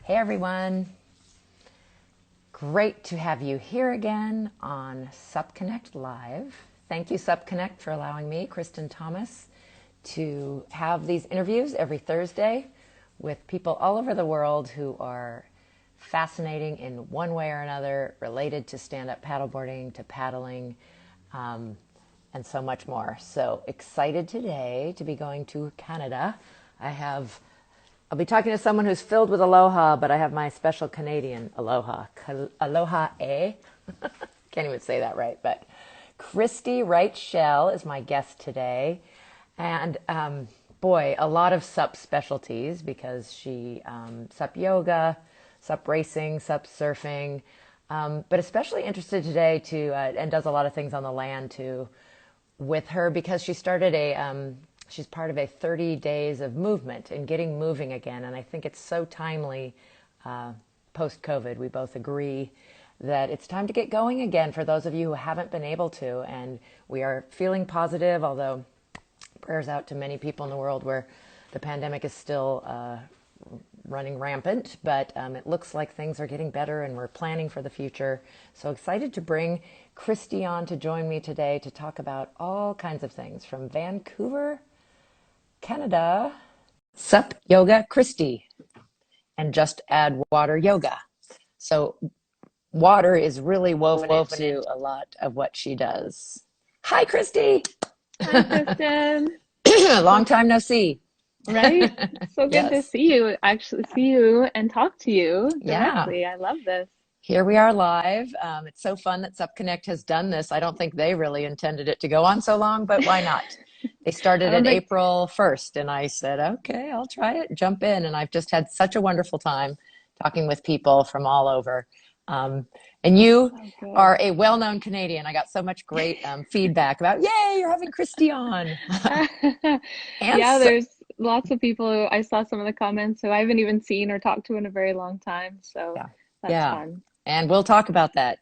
Hey everyone, great to have you here again on SupConnect Live. Thank you SupConnect for allowing me, Kristen Thomas, to have these interviews every Thursday with people all over the world who are fascinating in one way or another related to stand-up paddleboarding, to paddling, and so much more. So excited today to be going to Canada. I'll be talking to someone who's filled with aloha, but I have my special Canadian aloha. Aloha e. Can't even say that right, but Kristy Wright Schell is my guest today. And boy, a lot of sup specialties because she sup yoga, sup racing, sup surfing, but especially interested today and does a lot of things on the land too with her because she's part of a 30 days of movement and getting moving again. And I think it's so timely post-COVID. We both agree that it's time to get going again for those of you who haven't been able to. And we are feeling positive, although prayers out to many people in the world where the pandemic is still running rampant, but it looks like things are getting better and we're planning for the future. So excited to bring Kristy on to join me today to talk about all kinds of things from Vancouver, Canada, Sup Yoga Kristy, and Just Add Water Yoga. So water is really woven into a lot of what she does. Hi, Kristy. Hi, Kristen. Long time no see. Right? So good to Yes. see you and talk to you Yeah. directly. I love this. Here we are live. It's so fun that SupConnect has done this. I don't think they really intended it to go on so long, but why not? They I started don't at think, April 1st, and I said, okay, I'll try it, jump in. And I've just had such a wonderful time talking with people from all over. And you oh, good. are a well-known Canadian. I got so much great feedback about, yay, you're having Kristy on. And Yeah, so, there's lots of people I saw some of the comments who I haven't even seen or talked to in a very long time. So yeah, that's yeah. fun. And we'll talk about that,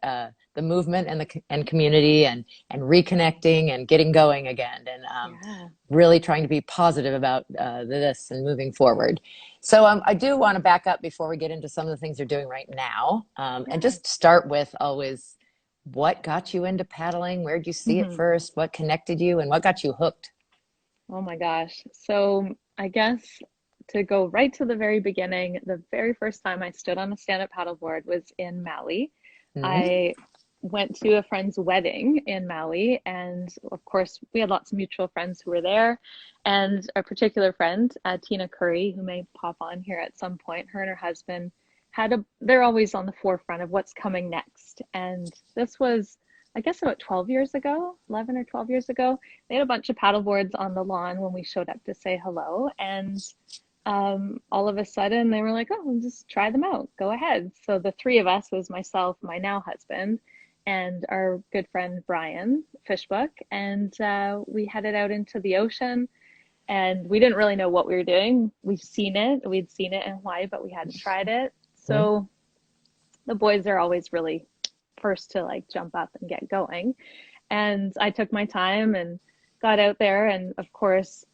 the movement and community and reconnecting and getting going again and Yeah. really trying to be positive about this and moving forward. So I do want to back up before we get into some of the things you're doing right now and Yeah. just start with always what got you into paddling? Where did you see it first? What connected you and what got you hooked? Oh my gosh. So I guess to go right to the very beginning, the very first time I stood on a stand-up paddleboard was in Maui. Mm-hmm. I went to a friend's wedding in Maui, and of course, we had lots of mutual friends who were there. And a particular friend, Tina Curry, who may pop on here at some point, her and her husband they're always on the forefront of what's coming next. And this was, I guess, about 12 years ago, 11 or 12 years ago. They had a bunch of paddle boards on the lawn when we showed up to say hello. And all of a sudden they were like, oh, we'll just try them out. Go ahead. So the three of us was myself, my now husband, and our good friend Brian Fishbook. And we headed out into the ocean and we didn't really know what we were doing. We'd seen it in Hawaii, but we hadn't tried it. So the boys are always really first to like jump up and get going. And I took my time and got out there. And of course,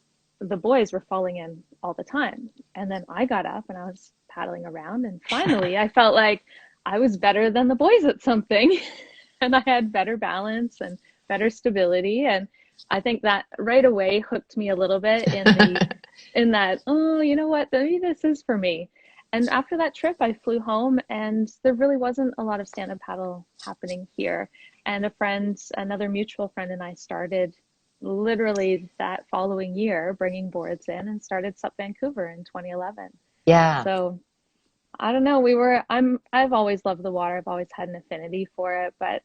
the boys were falling in all the time. And then I got up and I was paddling around. And finally, I felt like I was better than the boys at something. And I had better balance and better stability. And I think that right away hooked me a little bit in that, oh, you know what, maybe this is for me. And after that trip, I flew home and there really wasn't a lot of stand-up paddle happening here. And another mutual friend and I started literally that following year bringing boards in and started Sup Vancouver in 2011. Yeah. So I don't know, I've always loved the water. I've always had an affinity for it, but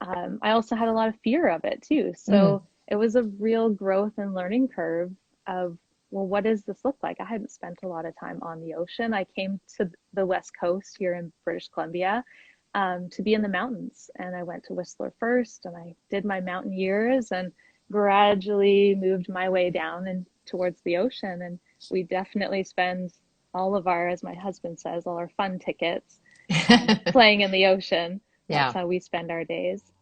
I also had a lot of fear of it too. Mm. So it was a real growth and learning curve of, well, what does this look like? I hadn't spent a lot of time on the ocean. I came to the West Coast here in British Columbia to be in the mountains. And I went to Whistler first and I did my mountain years and gradually moved my way down and towards the ocean. And we definitely spend all of our, as my husband says, all our fun tickets playing in the ocean. That's Yeah. how we spend our days.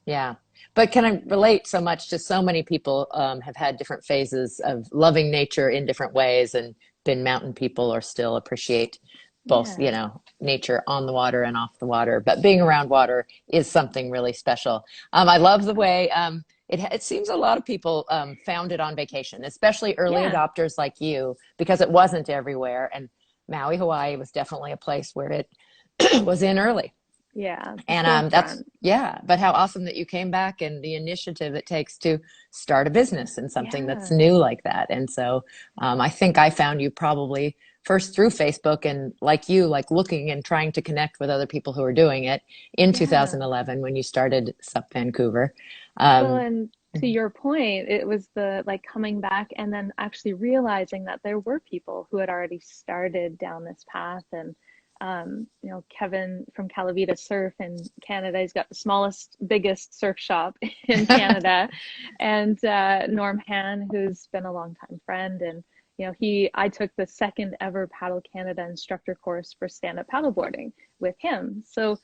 Yeah. But can I relate so much to so many people have had different phases of loving nature in different ways and been mountain people or still appreciate both, Yeah. nature on the water and off the water. But being around water is something really special. I love the way it seems a lot of people found it on vacation, especially early Yeah. adopters like you, because it wasn't everywhere. And Maui, Hawaii was definitely a place where it was in early. Yeah. The And forefront. yeah, but how awesome that you came back and the initiative it takes to start a business and something that's Yeah. new like that. And so I think I found you probably first through Facebook and like you, like looking and trying to connect with other people who are doing it in Yeah. 2011 when you started Sup Vancouver. Well, Um, and to your point, it was the like coming back and then actually realizing that there were people who had already started down this path. And, Kevin from Calavita Surf in Canada, he's got the smallest, biggest surf shop in Canada. And Norm Han, who's been a longtime friend. And, I took the second ever Paddle Canada instructor course for stand-up paddleboarding with him. So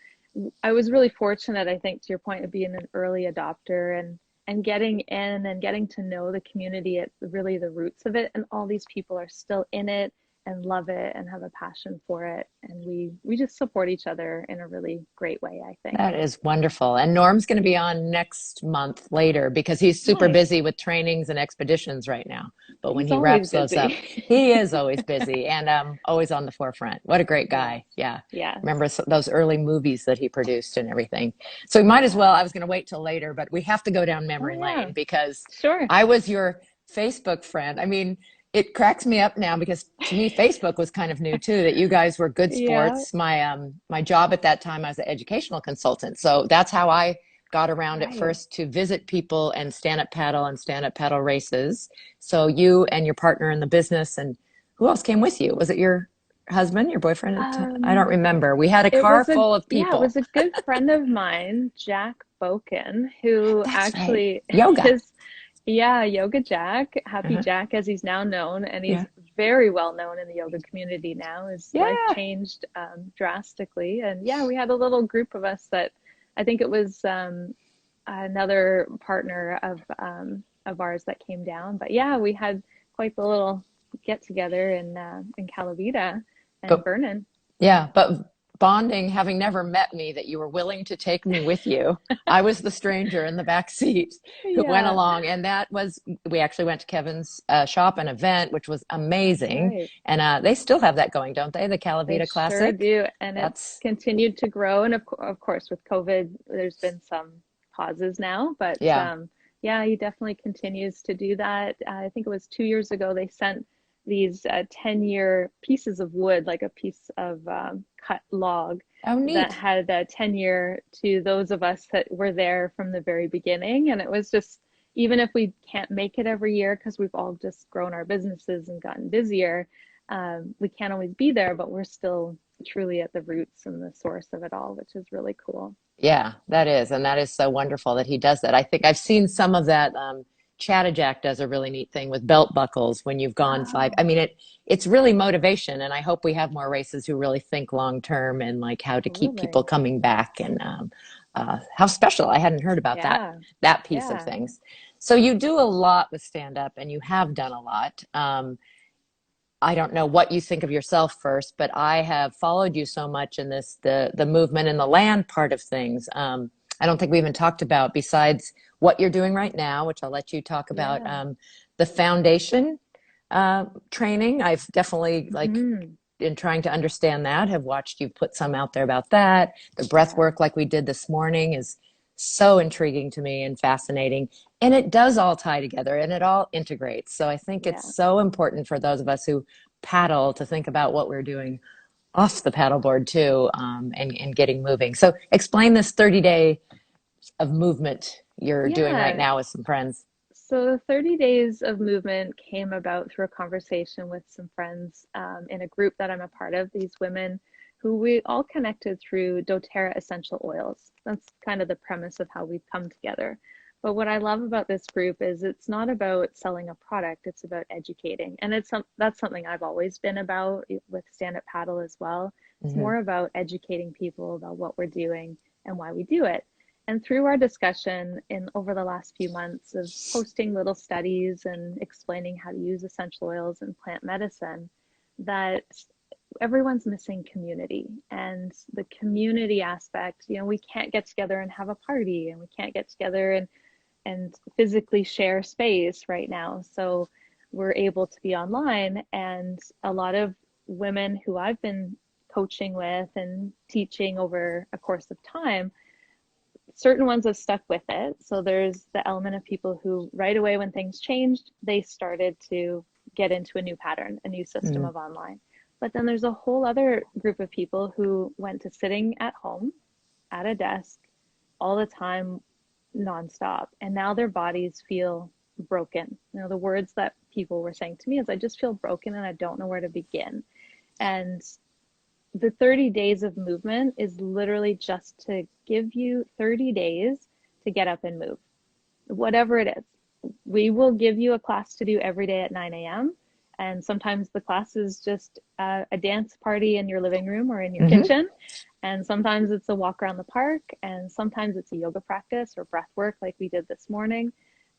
I was really fortunate, I think, to your point of being an early adopter and getting in and getting to know the community at really the roots of it. And all these people are still in it and love it and have a passion for it. And we just support each other in a really great way, I think. That is wonderful. And Norm's going to be on next month later because he's super Nice. busy with trainings and expeditions right now. But when He's he always wraps those up, busy. he is always busy and always on the forefront. What a great Yes. guy. Yeah. Yes. Remember those early movies that he produced and everything. So we might as well, Yeah. I was going to wait till later, but we have to go down Oh, memory yeah. lane because Sure. I was your Facebook friend. I mean, it cracks me up now because to me Facebook was kind of new too, that you guys were good Yeah. sports. My job at that time I was an educational consultant, so that's how I got around at Right. first to visit people and stand up paddle races. So you and your partner in the business, and who else came with you? Was it your husband, your boyfriend? I don't Um, remember. We had a It car was full of it people. was a good friend of mine, Jack Boken, who That's right. actually Yoga. is, yeah, Yoga Jack, Happy Uh-huh. Jack as he's now known, and Yeah. he's very well known in the yoga community now. His life Yeah. changed drastically, and yeah, we had a little group of us that I think it was another partner of ours that came down. But yeah, we had quite the little get together in Calavita and But Vernon. yeah, but bonding, having never met me, that you were willing to take me with you. I was the stranger in the back seat who went Yeah. along, and we actually went to Kevin's shop and event, which was That's amazing. right. And they still have that going, don't they? The They Calavita sure Classic. do. And it's That's continued to grow. And of course, with COVID, there's been some pauses now, but yeah. yeah, he definitely continues to do that. I think it was 2 years ago, they sent these 10-year pieces of wood, like a piece of cut log Oh, that neat. had a 10-year to those of us that were there from the very beginning. And it was just, even if we can't make it every year because we've all just grown our businesses and gotten busier, we can't always be there, but we're still truly at the roots and the source of it all, which is really cool. Yeah, that is. And that is so wonderful that he does that. I think I've seen some of that. Chattajack does a really neat thing with belt buckles when you've gone five. I Oh, mean, it's really motivation. And I hope we have more races who really think long term and like how to keep people absolutely. coming back and how special. I hadn't heard about Yeah. that piece of Yeah. things. So you do a lot with stand up and you have done a lot. I don't know what you think of yourself first, but I have followed you so much in the movement and the land part of things. I don't think we even talked about besides what you're doing right now, which I'll let you talk about. Yeah. The foundation training. I've definitely like Hmm. in trying to understand that. Have watched you put some out there about that. The breath Yeah. work, like we did this morning, is so intriguing to me and fascinating. And it does all tie together and it all integrates. So I think it's Yeah. so important for those of us who paddle to think about what we're doing off the paddleboard too, and getting moving. So explain this 30-day of movement you're doing right Yeah. now with some friends. So the 30 days of movement came about through a conversation with some friends in a group that I'm a part of, these women who we all connected through doTERRA essential oils. That's kind of the premise of how we've come together. But what I love about this group is it's not about selling a product, it's about educating. And that's something I've always been about with Stand Up Paddle as well. It's Mm-hmm. more about educating people about what we're doing and why we do it. And through our discussion in over the last few months of posting little studies and explaining how to use essential oils and plant medicine, that everyone's missing community, and the community aspect, we can't get together and have a party, and we can't get together and physically share space right now. So we're able to be online, and a lot of women who I've been coaching with and teaching over a course of time, certain ones have stuck with it. So there's the element of people who right away when things changed, they started to get into a new pattern, a new system of online. But then there's a whole other group of people who went to sitting at home at a desk all the time, nonstop. And now their bodies feel broken. The words that people were saying to me is, I just feel broken and I don't know where to begin. And the 30 days of movement is literally just to give you 30 days to get up and move, whatever it is. We will give you a class to do every day at 9 a.m. And sometimes the class is just a dance party in your living room or in your kitchen. And sometimes it's a walk around the park. And sometimes it's a yoga practice or breath work like we did this morning.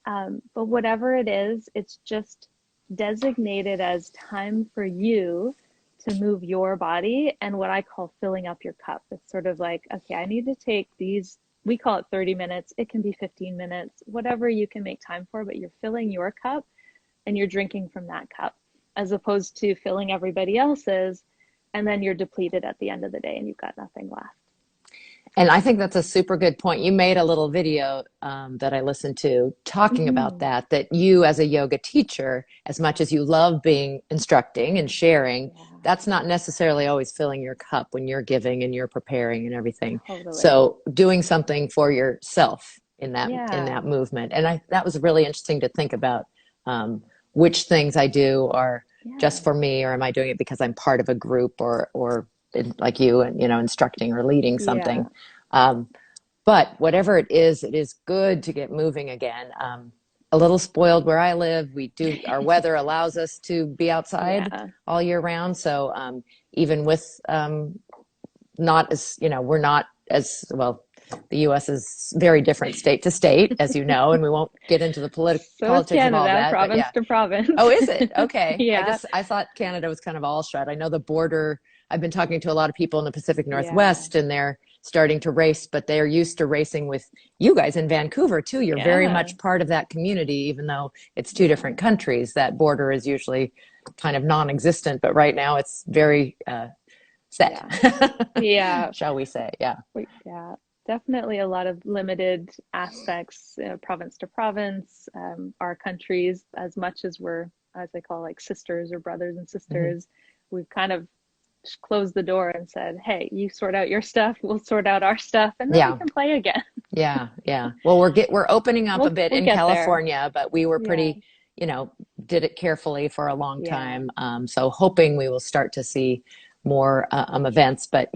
But whatever it is, it's just designated as time for you to move your body, and what I call filling up your cup. It's sort of like, okay, I need to take these, we call it 30 minutes. It can be 15 minutes, whatever you can make time for, but you're filling your cup and you're drinking from that cup, as opposed to filling everybody else's, and then you're depleted at the end of the day and you've got nothing left. And I think that's a super good point. You made a little video that I listened to talking about that you as a yoga teacher, as much as you love being instructing and sharing, that's not necessarily always filling your cup when you're giving and you're preparing and everything. Totally. So doing something for yourself in that movement. And that was really interesting to think about which things I do are just for me, or am I doing it because I'm part of a group or like you and instructing or leading something. But whatever it is good to get moving again. A little spoiled where I live. Our weather allows us to be outside all year round. So even with not as, we're not as well, the U.S. is very different state to state, as you know, and we won't get into the politics Canada, of all that. province to province. Oh, is it? Okay. Yeah. I thought Canada was kind of all shut. I know the border. I've been talking to a lot of people in the Pacific Northwest, and they're starting to race, but they're used to racing with you guys in Vancouver too. You're very much part of that community, even though it's two different countries. That border is usually kind of non-existent, but right now it's very set. Shall we say? Yeah. Definitely a lot of limited aspects, province to province. Our countries, as much as we're, as I call, like sisters or brothers and sisters, we've kind of closed the door and said, hey, you sort out your stuff, we'll sort out our stuff, and then we can play again. Well, we're opening up a bit in California, but we were pretty, did it carefully for a long time. So hoping we will start to see more events, but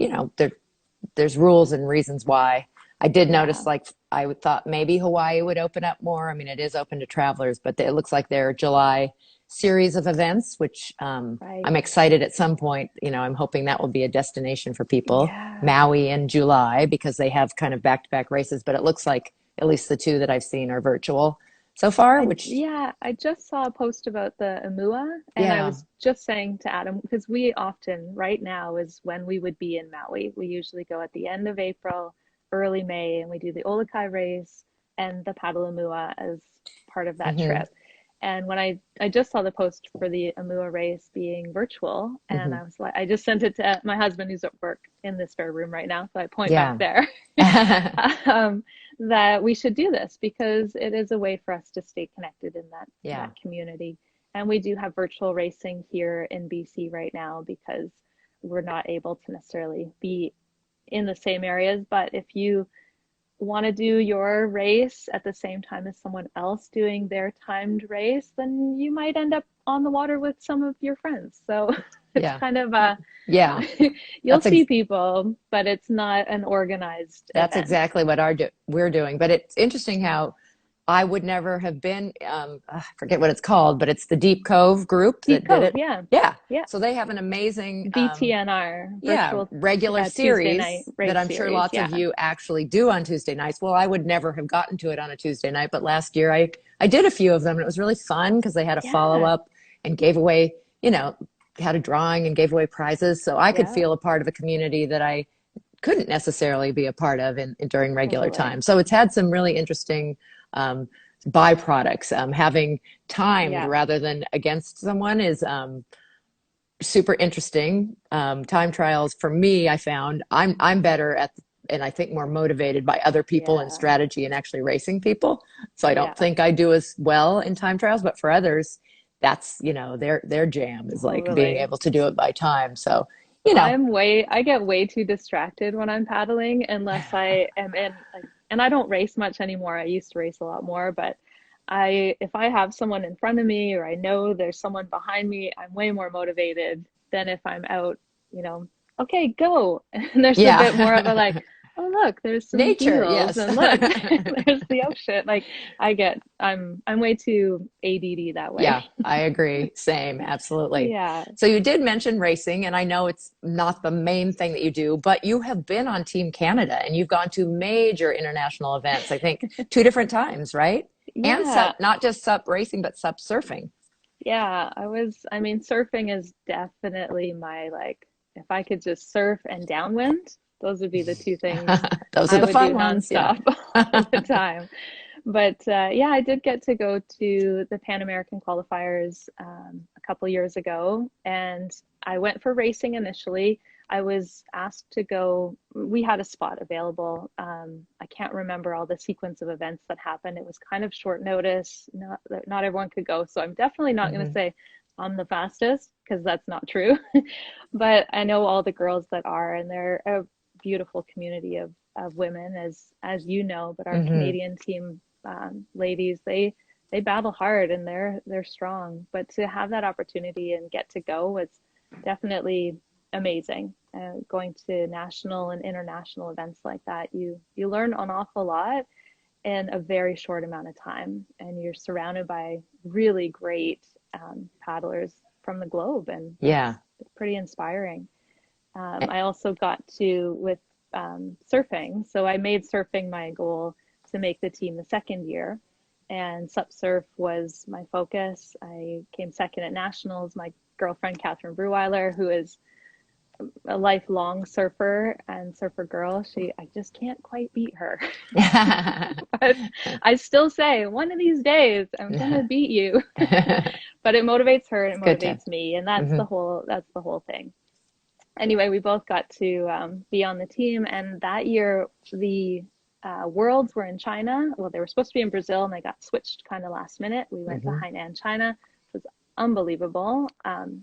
there's rules and reasons why. I did notice, like, I thought maybe Hawaii would open up more. I mean, it is open to travelers, but it looks like their July series of events, which I'm excited at some point. I'm hoping that will be a destination for people. Maui in July, because they have kind of back-to-back races, but it looks like at least the two that I've seen are virtual so far. I just saw a post about the Amua, and I was just saying to Adam, because we often, right now is when we would be in Maui. We usually go at the end of April, early May, and we do the Olokai race and the Paddle Amua as part of that trip. And when I just saw the post for the Amua race being virtual, and I was like, I just sent it to my husband, who's at work in the spare room right now, so I point back there, that we should do this because it is a way for us to stay connected in that community. And we do have virtual racing here in BC right now because we're not able to necessarily be in the same areas. But if you want to do your race at the same time as someone else doing their timed race, then you might end up on the water with some of your friends. So it's kind of you'll see people, but it's not an organized That's event. Exactly what we're doing. But it's interesting how I would never have been, I forget what it's called, but it's the Deep Cove group that did it. Yeah. So they have an amazing BTNR virtual, regular series that I'm sure lots of you actually do on Tuesday nights. Well, I would never have gotten to it on a Tuesday night, but last year I did a few of them, and it was really fun because they had a follow-up and gave away, had a drawing and gave away prizes. So I could Yeah, feel a part of a community that I couldn't necessarily be a part of during regular totally. time. So it's had some really interesting byproducts. Having timed Yeah, rather than against someone is super interesting. Time trials for me, I found I'm better at, and I think more motivated by other people and yeah, strategy and actually racing people. So I don't yeah, think I do as well in time trials, but for others, that's, their jam is like being totally. able to do it by time. So, I get way too distracted when I'm paddling unless I am in like, and I don't race much anymore. I used to race a lot more, but if I have someone in front of me or I know there's someone behind me, I'm way more motivated than if I'm out, you know, okay, go. And there's a bit more of a yeah. like, oh look, there's some Nature, B-rolls yes. and look, there's the ocean. Like I'm way too ADD that way. Yeah, I agree. Same, absolutely. Yeah. So you did mention racing, and I know it's not the main thing that you do, but you have been on Team Canada and you've gone to major international events, I think two different times, right? And Yeah. sup, not just sup racing, but sup surfing. Yeah, I mean, surfing is definitely my like, if I could just surf and downwind, those would be the two things Those are I the would do fun ones. Yeah. nonstop all the time. But yeah, I did get to go to the Pan American qualifiers a couple years ago, and I went for racing initially. I was asked to go, we had a spot available. I can't remember all the sequence of events that happened. It was kind of short notice. Not everyone could go. So I'm definitely not going to Hmm. say I'm the fastest because that's not true. But I know all the girls that are, and they're a beautiful community of women, as you know. But our Hmm. Canadian team ladies, they battle hard and they're strong. But to have that opportunity and get to go was definitely amazing. Going to national and international events like that, you learn an awful lot in a very short amount of time, and you're surrounded by really great paddlers from the globe, and Yeah. it's pretty inspiring. I also got to with surfing, so I made surfing my goal to make the team the second year, and sup surf was my focus. I came second at nationals. My girlfriend Catherine Breweiler, who is a lifelong surfer and surfer girl, I just can't quite beat her. But I still say one of these days I'm gonna beat you. But it motivates her and It's it good to. motivates me, and Hmm. that's the whole thing. Anyway, we both got to be on the team, and that year the worlds were in China. Well, they were supposed to be in Brazil, and they got switched kind of last minute. We went to Hmm. Hainan, China. It was unbelievable.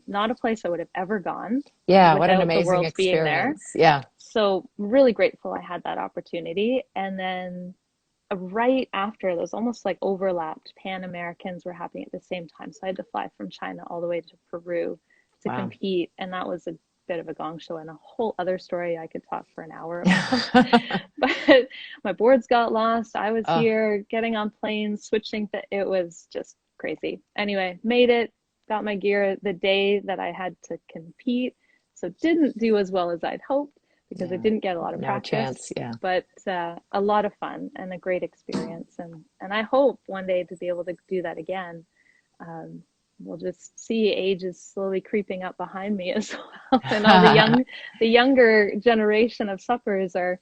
Not a place I would have ever gone Yeah, what an without the amazing worlds being there. experience. Yeah. So really grateful I had that opportunity. And then right after, those almost like overlapped. Pan Americans were happening at the same time, so I had to fly from China all the way to Peru to Wow. compete, and that was a bit of a gong show and a whole other story I could talk for an hour about. But my boards got lost. I was Oh, here getting on planes, switching. It was just crazy. Anyway, made it, got my gear the day that I had to compete, so didn't do as well as I'd hoped because I yeah. didn't get a lot of No practice, chance. Yeah. but a lot of fun and a great experience. And I hope one day to be able to do that again. Um, we'll just see age is slowly creeping up behind me as well, and all the younger generation of suppers are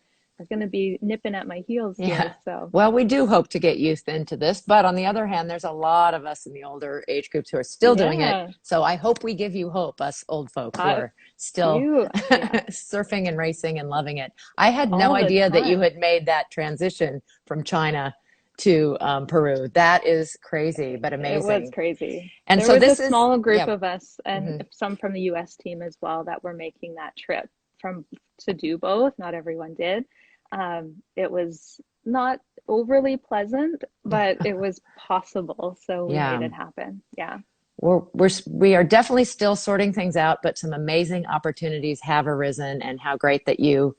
going to be nipping at my heels Yeah. here. So Well, we do hope to get youth into this, but on the other hand, there's a lot of us in the older age groups who are still doing it. yeah, So I hope we give you hope, us old folks who I are still you yeah surfing and racing and loving it. I had no all the idea that you time. had made that transition from China to Peru. That is crazy, but It was amazing. crazy. And There so was a this is, small group yeah. of us and Hmm. some from the US team as well that were making that trip from to do both. Not everyone did. It was not overly pleasant, but it was possible. So we made Yeah. it happen. Yeah. We are definitely still sorting things out, but some amazing opportunities have arisen, and how great that you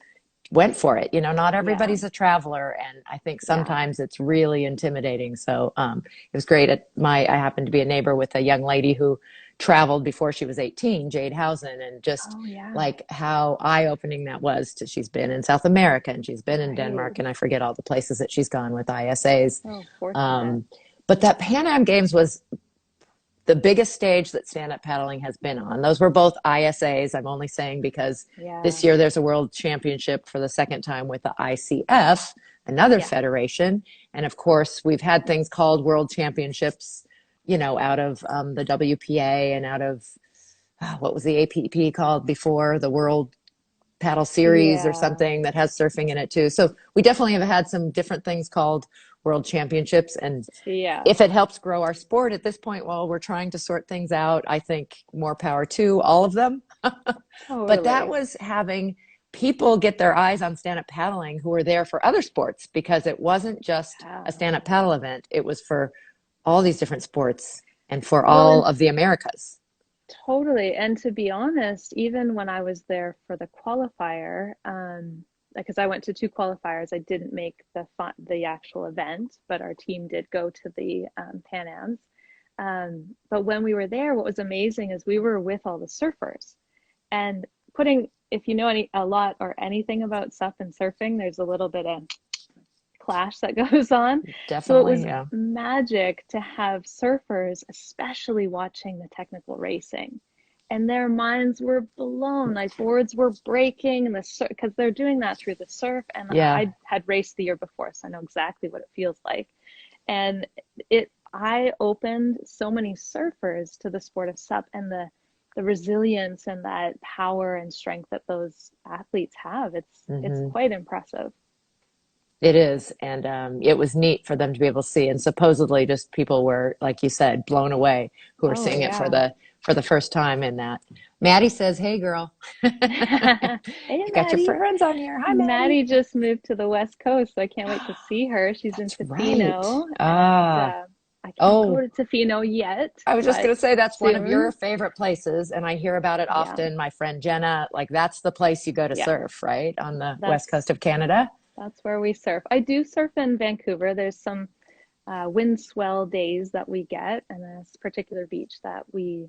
went for it. Not Yeah. everybody's a traveler, and I think Yeah. sometimes it's really intimidating. So it was great. I happened to be a neighbor with a young lady who traveled before she was 18, Jade Housen, and just Oh, yeah. like how eye-opening that was. She's been in South America and she's been in Right. Denmark, and I forget all the places that she's gone with ISAs. So fortunate. Um, but that Pan Am Games was the biggest stage that stand-up paddling has been on. Those were both ISAs. I'm only saying because Yeah. this year there's a world championship for the second time with the ICF, another Yeah. federation. And of course, we've had things called world championships, out of the WPA and out of what was the APP called before, the World Paddle Series or Yeah. something that has surfing in it too. So we definitely have had some different things called world championships. And Yeah. if it helps grow our sport at this point, while we're trying to sort things out, I think more power to all of them. But that Totally. was having people get their eyes on stand-up paddling who were there for other sports, because it wasn't just Yeah. a stand-up paddle event. It was for all these different sports and for Well, all and of the Americas. totally. And to be honest, even when I was there for the qualifier, because I went to two qualifiers, I didn't make the actual event, but our team did go to the Pan Ams. But when we were there, what was amazing is we were with all the surfers, and if you know a lot or anything about SUP and surfing, there's a little bit of clash that goes on. So it Definitely, was yeah. magic to have surfers, especially watching the technical racing. And their minds were blown, like boards were breaking, and because they're doing that through the surf. And Yeah. I had raced the year before, so I know exactly what it feels like. And I opened so many surfers to the sport of SUP and the resilience and that power and strength that those athletes have. It's Hmm. quite impressive. It is. And it was neat for them to be able to see. And supposedly just people were, like you said, blown away who were Oh seeing it yeah. for the first time in that. Maddie says, "Hey girl." Hey, You've got your Maddie. friends on here. Hi, Maddie. Maddie just moved to the West Coast, so I can't wait to see her. She's in That's right. Tofino, and I can't go Oh, to Tofino yet, I was just but going to say that's one of your soon. favorite places, and I hear about it Yeah, often. My friend Jenna, like that's the place you go to yeah. surf, right? On the west coast That's of Canada. that's where we surf. I do surf in Vancouver. There's some wind swell days that we get, and this particular beach that we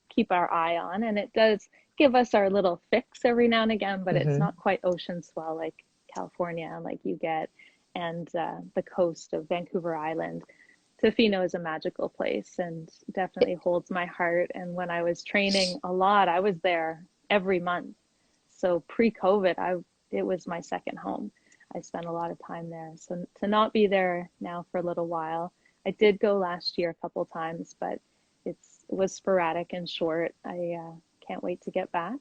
keep our eye on, and it does give us our little fix every now and again, but it's Hmm. not quite ocean swell like California, like you get, and the coast of Vancouver Island. Tofino is a magical place and definitely holds my heart. And when I was training a lot, I was there every month. So pre-COVID, it was my second home. I spent a lot of time there. So to not be there now for a little while, I did go last year a couple times, but it was sporadic and short. I can't wait to get back.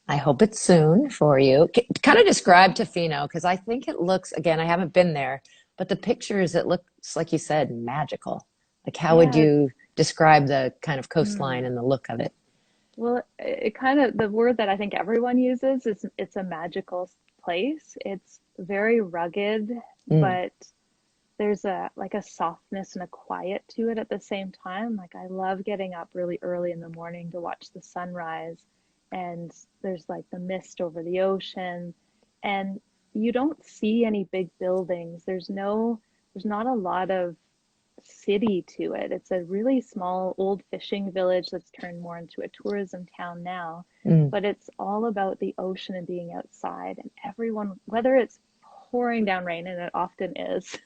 I hope it's soon for you. Kind of describe Tofino, because I think it looks, again, I haven't been there, but the pictures, it looks like you said, magical. Like, how would Yeah. you describe the kind of coastline Hmm. and the look of it? Well, it kind of, the word that I think everyone uses is it's a magical place. It's very rugged, Mm, but there's a softness and a quiet to it at the same time. Like I love getting up really early in the morning to watch the sunrise, and there's like the mist over the ocean, and you don't see any big buildings. There's not a lot of city to it. It's a really small old fishing village that's turned more into a tourism town now, mm. but it's all about the ocean and being outside, and everyone, whether it's pouring down rain, and it often is,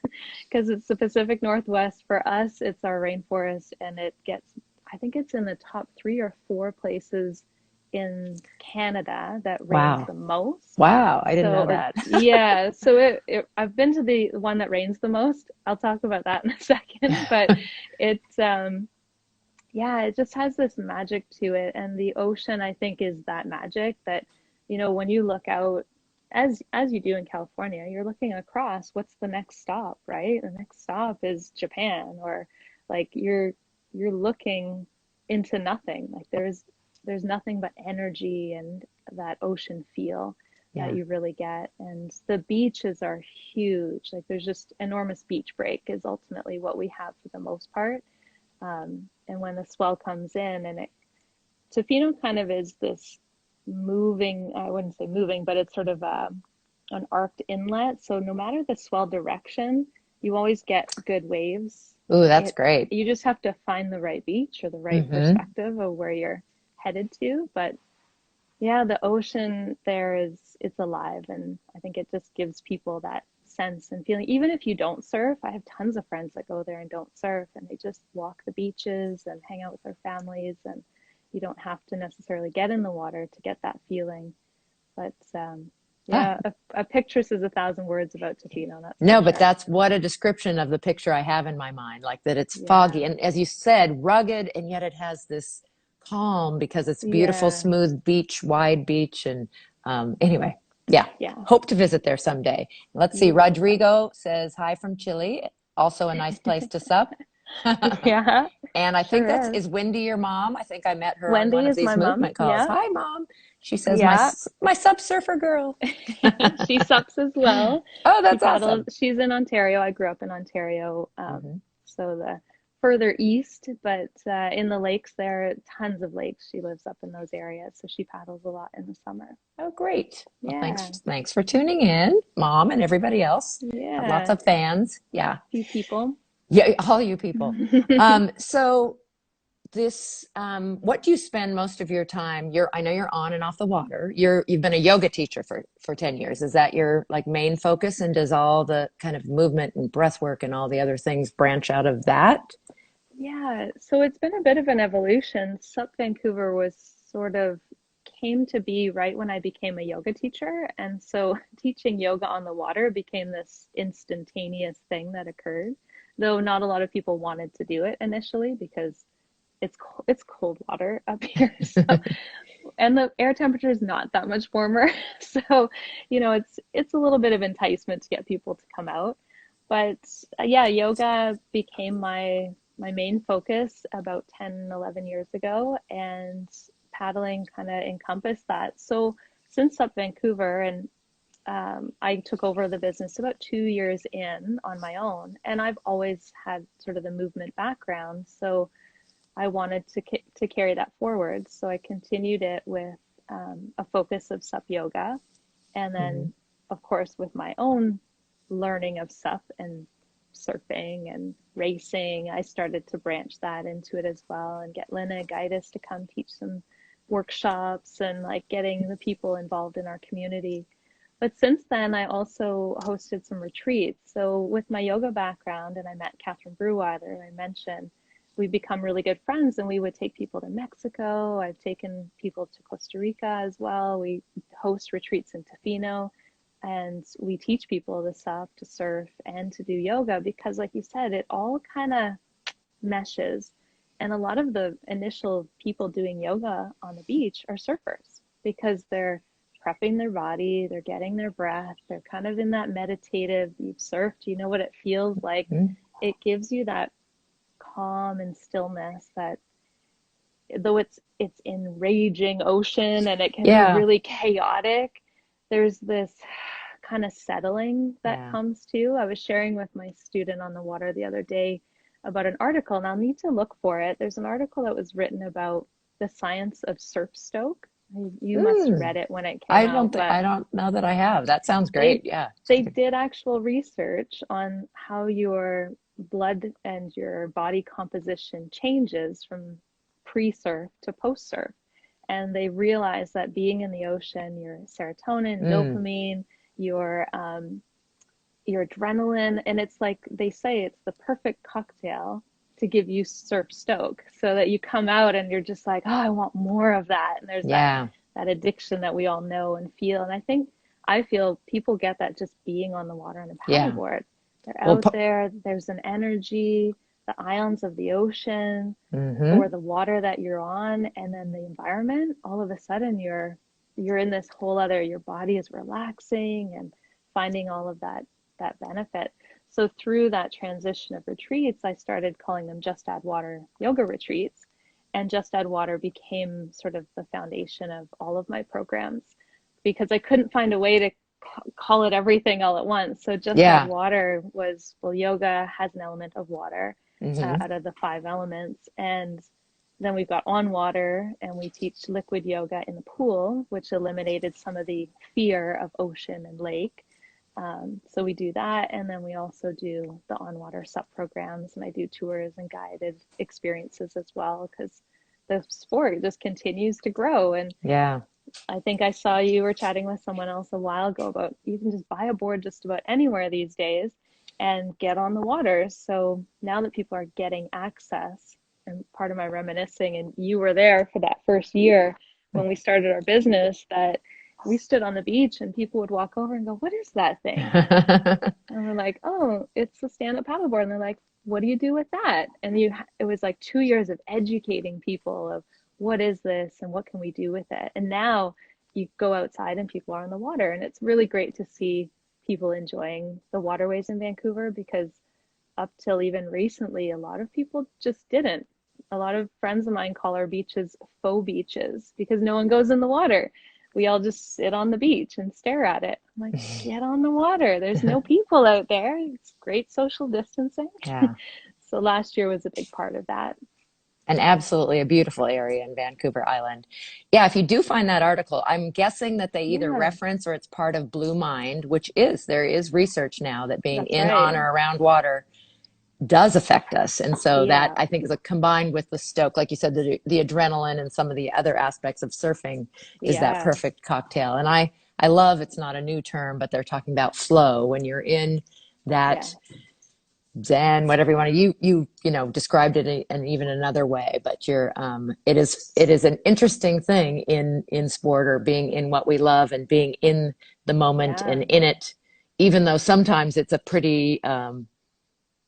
because it's the Pacific Northwest. For us, it's our rainforest, and I think it's in the top three or four places in Canada that rains Wow. the most. Wow. I didn't know So that. yeah, so I've been to the one that rains the most. I'll talk about that in a second, but it's yeah, it just has this magic to it, and the ocean I think is that magic that when you look out, as you do in California, you're looking across, what's the next stop, right? The next stop is Japan, or like you're looking into nothing. Like there's nothing but energy and that ocean feel that Yeah. you really get. And the beaches are huge. Like there's just enormous beach break is ultimately what we have for the most part. And when the swell comes in, and Tofino kind of is this moving, I wouldn't say moving, but it's sort of an arced inlet. So no matter the swell direction, you always get good waves. Ooh, that's It great. You just have to find the right beach or the right Hmm. perspective of where you're headed to. But yeah, the ocean there it's alive, and I think it just gives people that sense and feeling. Even if you don't surf, I have tons of friends that go there and don't surf, and they just walk the beaches and hang out with their families, and you don't have to necessarily get in the water to get that feeling. But Ah, yeah, a picture says 1,000 words about Tofino, that's for no, but sure. that's what a description of the picture I have in my mind, like that it's foggy. Yeah, And as you said, rugged, and yet it has this calm because it's beautiful, yeah, smooth beach, wide beach. And anyway, yeah, yeah. hope to visit there someday. Let's see. You will. Rodrigo says hi from Chile. Also a nice place to sup. Yeah, And I think sure is. is Wendy your mom. I think I met her on Wendy one of is my these mom. movement calls. Yeah, Hi, mom. She says, yeah. my subsurfer girl. She sups as well. Oh, She that's paddles. awesome. She's in Ontario. I grew up in Ontario, Hmm. so the further east, but in the lakes there, tons of lakes. She lives up in those areas, so she paddles a lot in the summer. Oh, great. Well, Yeah, thanks for tuning in, mom and everybody else. Have lots yeah. of fans. Yeah. Few people. Yeah, all you people. So what do you spend most of your time? I know you're on and off the water. You've been a yoga teacher for 10 years. Is that your like main focus? And does all the kind of movement and breath work and all the other things branch out of that? Yeah, so it's been a bit of an evolution. Sup Vancouver was sort of came to be right when I became a yoga teacher. And so teaching yoga on the water became this instantaneous thing that occurred, though not a lot of people wanted to do it initially because it's cold water up here. So, and the air temperature is not that much warmer. So, it's a little bit of enticement to get people to come out. But yeah, yoga became my main focus about 10, 11 years ago, and paddling kind of encompassed that. So since up Vancouver, and I took over the business about 2 years in on my own, and I've always had sort of the movement background. So I wanted to carry that forward. So I continued it with a focus of SUP yoga. And Mhm. then, of course, with my own learning of SUP and surfing and racing, I started to branch that into it as well and get Lina Gaitis to come teach some workshops and like getting the people involved in our community. But since then, I also hosted some retreats. So with my yoga background, and I met Catherine Breweiler, I mentioned, we become really good friends, and we would take people to Mexico. I've taken people to Costa Rica as well. We host retreats in Tofino, and we teach people to sup, to surf, and to do yoga because, like you said, it all kind of meshes. And a lot of the initial people doing yoga on the beach are surfers because they're prepping their body, they're getting their breath, they're kind of in that meditative, you've surfed, you know what it feels like. Mhm. It gives you that calm and stillness that though it's in raging ocean and it can be Yeah. really chaotic, there's this kind of settling that Yeah. comes to. I was sharing with my student on the water the other day about an article, and I'll need to look for it. There's an article that was written about the science of surf stoke. You must have Mm. read it when it came out, but I don't know that I have. That sounds great. they Yeah. they did actual research on how your blood and your body composition changes from pre-surf to post-surf. And they realized that being in the ocean, your serotonin, Mm. dopamine, your adrenaline, and it's like they say it's the perfect cocktail to give you surf stoke so that you come out and you're just like, oh, I want more of that. And there's Yeah. that addiction that we all know and feel. And I feel people get that just being on the water on a Yeah. paddleboard. They're Well, out there, there's an energy, the ions of the ocean or hmm. the water that you're on, and then the environment, all of a sudden you're in this whole other, your body is relaxing and finding all of that benefit. So through that transition of retreats, I started calling them Just Add Water yoga retreats. And Just Add Water became sort of the foundation of all of my programs because I couldn't find a way to call it everything all at once. So Just Add Yeah. Water was, well, yoga has an element of water Hmm. out of the five elements. And then we've got on water, and we teach liquid yoga in the pool, which eliminated some of the fear of ocean and lake. So we do that, and then we also do the on-water SUP programs, and I do tours and guided experiences as well because the sport just continues to grow. And Yeah. I think I saw you were chatting with someone else a while ago about you can just buy a board just about anywhere these days and get on the water. So now that people are getting access, and part of my reminiscing, and you were there for that first year when we started our business, that we stood on the beach and people would walk over and go, "What is that thing?" And we're like, "Oh, it's a stand-up paddleboard." And they're like, "What do you do with that?" And it was like 2 years of educating people of what is this and what can we do with it. And now you go outside and people are on the water, and it's really great to see people enjoying the waterways in Vancouver, because up till even recently, a lot of people just didn't. A lot of friends of mine call our beaches faux beaches because no one goes in the water. We all just sit on the beach and stare at it. I'm like, get on the water. There's no people out there. It's great social distancing. Yeah. So last year was a big part of that. And absolutely a beautiful area in Vancouver Island. Yeah, if you do find that article, I'm guessing that they either Yeah, reference or it's part of Blue Mind, which is, there is research now that being that's in, right. on, or around water does affect us. And so that Yeah, I think is a combined with the stoke, like you said, the adrenaline and some of the other aspects of surfing is that yeah, perfect cocktail. And I love, it's not a new term, but they're talking about flow when you're in yeah, that Zen, whatever you want to, you know, described it in even another way, but it is an interesting thing in sport, or being in what we love and being in the moment yeah, and in it, even though sometimes it's a pretty,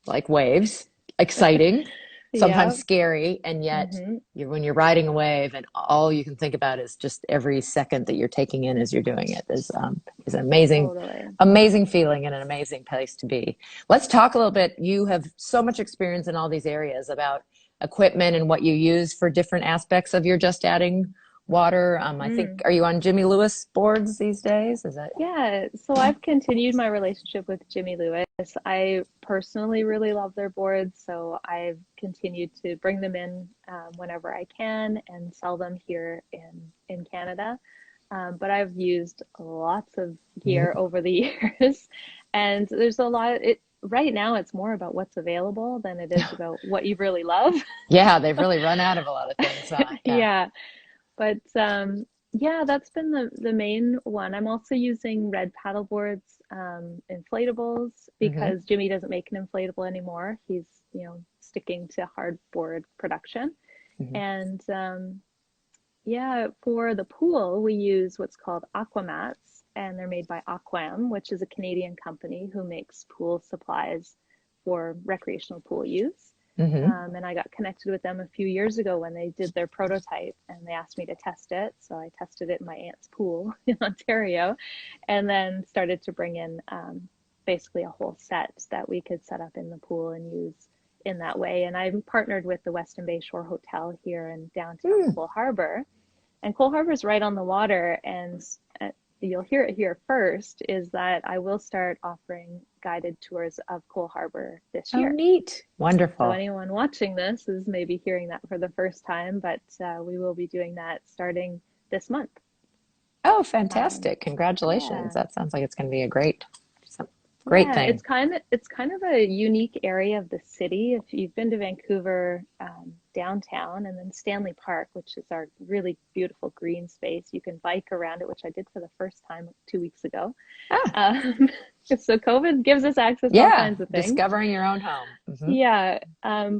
like waves, exciting, yeah. sometimes scary, and yet Hmm. when you're riding a wave and all you can think about is just every second that you're taking in as you're doing it is an amazing, Totally. amazing feeling and an amazing place to be. Let's talk a little bit. You have so much experience in all these areas about equipment and what you use for different aspects of your just adding water. I think, Mm. are you on Jimmy Lewis boards these days? Is that? Yeah, so I've continued my relationship with Jimmy Lewis. I personally really love their boards, so I've continued to bring them in whenever I can and sell them here in Canada. But I've used lots of gear over the years, and there's a lot. It right now it's more about what's available than it is about what you really love. Yeah, they've really run out of a lot of things. Yeah. Yeah. But yeah, that's been the main one. I'm also using red paddle boards, inflatables, Hmm. because Jimmy doesn't make an inflatable anymore. He's, sticking to hardboard production. Hmm. And yeah, for the pool, we use what's called aquamats, and they're made by Aquam, which is a Canadian company who makes pool supplies for recreational pool use. Hmm. And I got connected with them a few years ago when they did their prototype, and they asked me to test it. So I tested it in my aunt's pool in Ontario, and then started to bring in basically a whole set that we could set up in the pool and use in that way. And I'm partnered with the Weston Bay Shore Hotel here in downtown Cole Harbour. And Cole Harbour is right on the water, and you'll hear it here first, is that I will start offering guided tours of Cole Harbour this Oh, year. neat. So Wonderful. anyone watching this is maybe hearing that for the first time, but we will be doing that starting this month. Oh, Um, fantastic. Congratulations. yeah, That sounds like it's going to be a great yeah, thing. it's kind of a unique area of the city. If you've been to Vancouver downtown, and then Stanley Park, which is our really beautiful green space, you can bike around it, which I did for the first time 2 weeks ago. Ah, Um, so COVID gives us access to all yeah. kinds of things. Discovering your own home. Hmm. Yeah,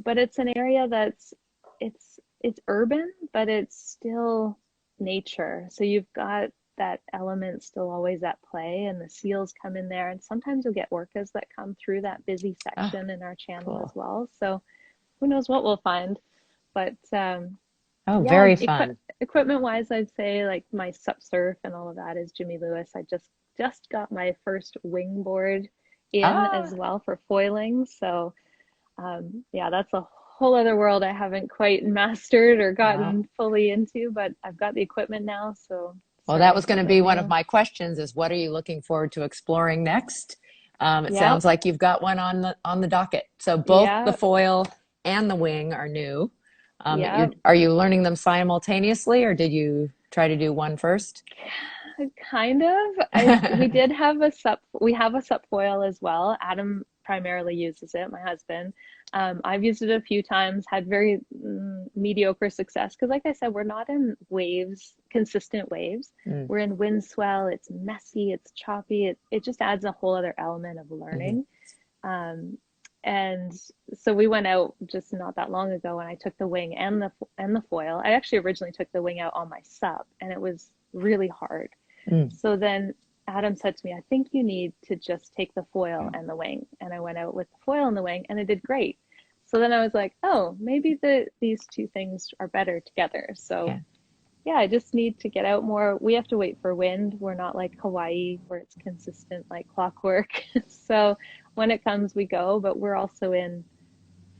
but it's an area it's urban, but it's still nature. So you've got that element still always at play, and the seals come in there, and sometimes you'll get orcas that come through that busy Oh, section in our channel as cool. well. So who knows what we'll find. But Oh, yeah, very fun. equipment wise, I'd say like my sup surf and all of that is Jimmy Lewis. I just got my first wingboard in Ah, as well for foiling. So yeah, that's a whole other world I haven't quite mastered or well, gotten fully into, but I've got the equipment now, so well, that starting was going to something be one of new. my questions is what are you looking forward to exploring next? It Yep, sounds like you've got one on the docket. So both the yeah, foil and the wing are new. yeah. Are you learning them simultaneously, or did you try to do one first? Kind of. We have a sup foil as well. Adam primarily uses it, my husband. I've used it a few times, had very mediocre success. Because like I said, we're not in waves, consistent waves. Mm. We're in wind swell. It's messy, it's choppy. It just adds a whole other element of Mm-hmm. learning. And so we went out just not that long ago, and I took the wing and the foil. I actually originally took the wing out on my sup, and it was really hard. Mm. So then Adam said to me, I think you need to just take the foil and the wing. And I went out with the foil and the wing, and it did great. So then I was like, oh, maybe these two things are better together. So Yeah. yeah, I just need to get out more. We have to wait for wind. We're not like Hawaii where it's consistent like clockwork. So when it comes, we go, but we're also in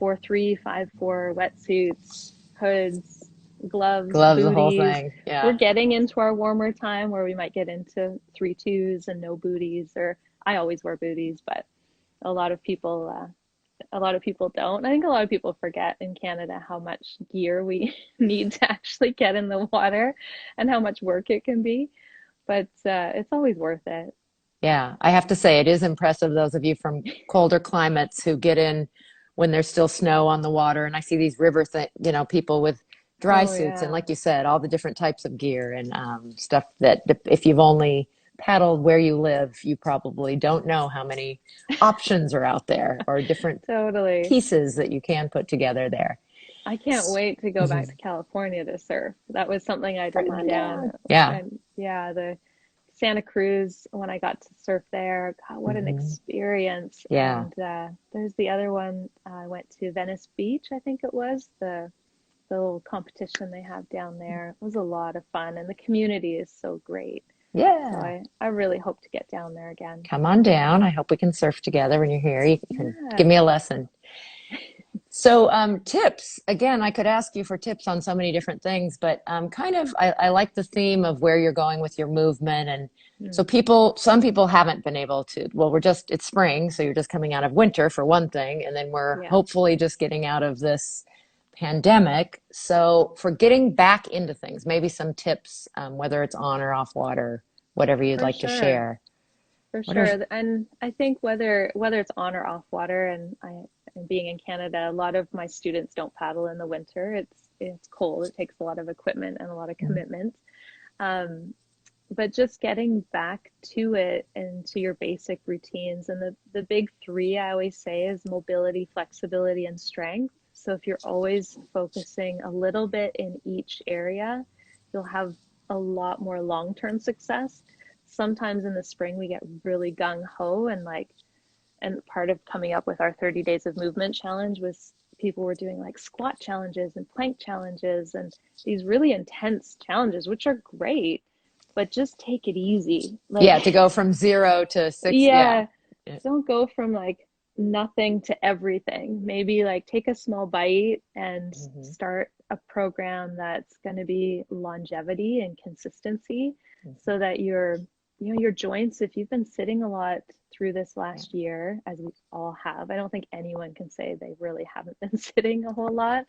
4-3, 5-4 wetsuits, hoods, gloves, Gloves, the whole booties. thing. We're Yeah. getting into our warmer time where we might get into 3-2s and no booties, or I always wear booties, but a lot of people don't. I think a lot of people forget in Canada how much gear we need to actually get in the water and how much work it can be. But it's always worth it. Yeah. I have to say, it is impressive, those of you from colder climates who get in when there's still snow on the water. And I see these river, people with dry Oh suits and, yeah, like you said, all the different types of gear and stuff that if you've only paddled where you live, you probably don't know how many options are out there or different totally. pieces that you can put together there. I can't wait to go back Mhm. to California to surf. That was something I'd Come written on down. down. Yeah. And yeah, the Santa Cruz, when I got to surf there, God, what an Hmm. experience. Yeah. And there's the other one. I went to Venice Beach, I think it was, the little competition they have down there. It was a lot of fun, and the community is so great. So Yeah. I really hope to get down there again. Come on down. I hope we can surf together when you're here. You can give Yeah, me a lesson. So, tips. Again, I could ask you for tips on so many different things, but I like the theme of where you're going with your movement. And so, mm, some people haven't been able to. Well, it's spring, so you're just coming out of winter for one thing, and then we're yeah, hopefully just getting out of this pandemic. So, for getting back into things, maybe some tips, whether it's on or off water, whatever you'd for like to sure. share. For What are, sure. And I think whether it's on or off water, and being in Canada, a lot of my students don't paddle in the winter. It's cold. It takes a lot of equipment and a lot of commitment. Um, but just getting back to it and to your basic routines. And the big three I always say is mobility, flexibility, and strength. So if you're always focusing a little bit in each area, you'll have a lot more long-term success. Sometimes in the spring we get really gung-ho and part of coming up with our 30 days of movement challenge was people were doing like squat challenges and plank challenges and these really intense challenges, which are great, but just take it easy. yeah, Like, to go from 0 to 6. Yeah. yeah, don't go from like nothing to everything. Maybe like take a small bite and Hmm. start a program that's going to be longevity and consistency so that your joints, if you've been sitting a lot through this Yeah. last year, as we all have, I don't think anyone can say they really haven't been sitting a whole lot.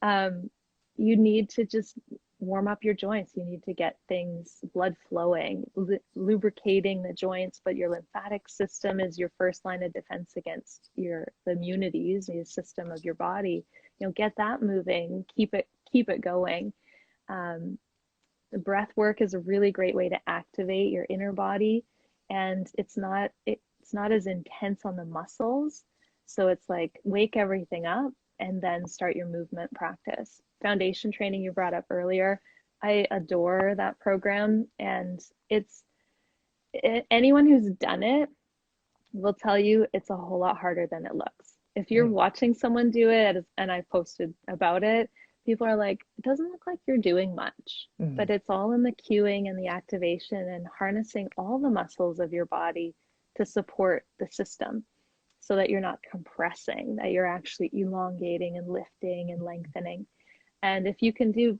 Um, you need to just warm up your joints. You need to get things blood flowing, lubricating the joints, but your lymphatic system is your first line of defense against the immunities, the system of your body. Get that moving, keep it going. Um, the breath work is a really great way to activate your inner body, and it's not as intense on the muscles. So it's like wake everything up and then start your movement practice. Foundation training you brought up earlier. I adore that program, and anyone who's done it will tell you it's a whole lot harder than it looks. If you're Mm. watching someone do it, and I posted about it, people are like, it doesn't look like you're doing much, Mhm. but it's all in the cueing and the activation and harnessing all the muscles of your body to support the system so that you're not compressing, that you're actually elongating and lifting and lengthening. And if you can do,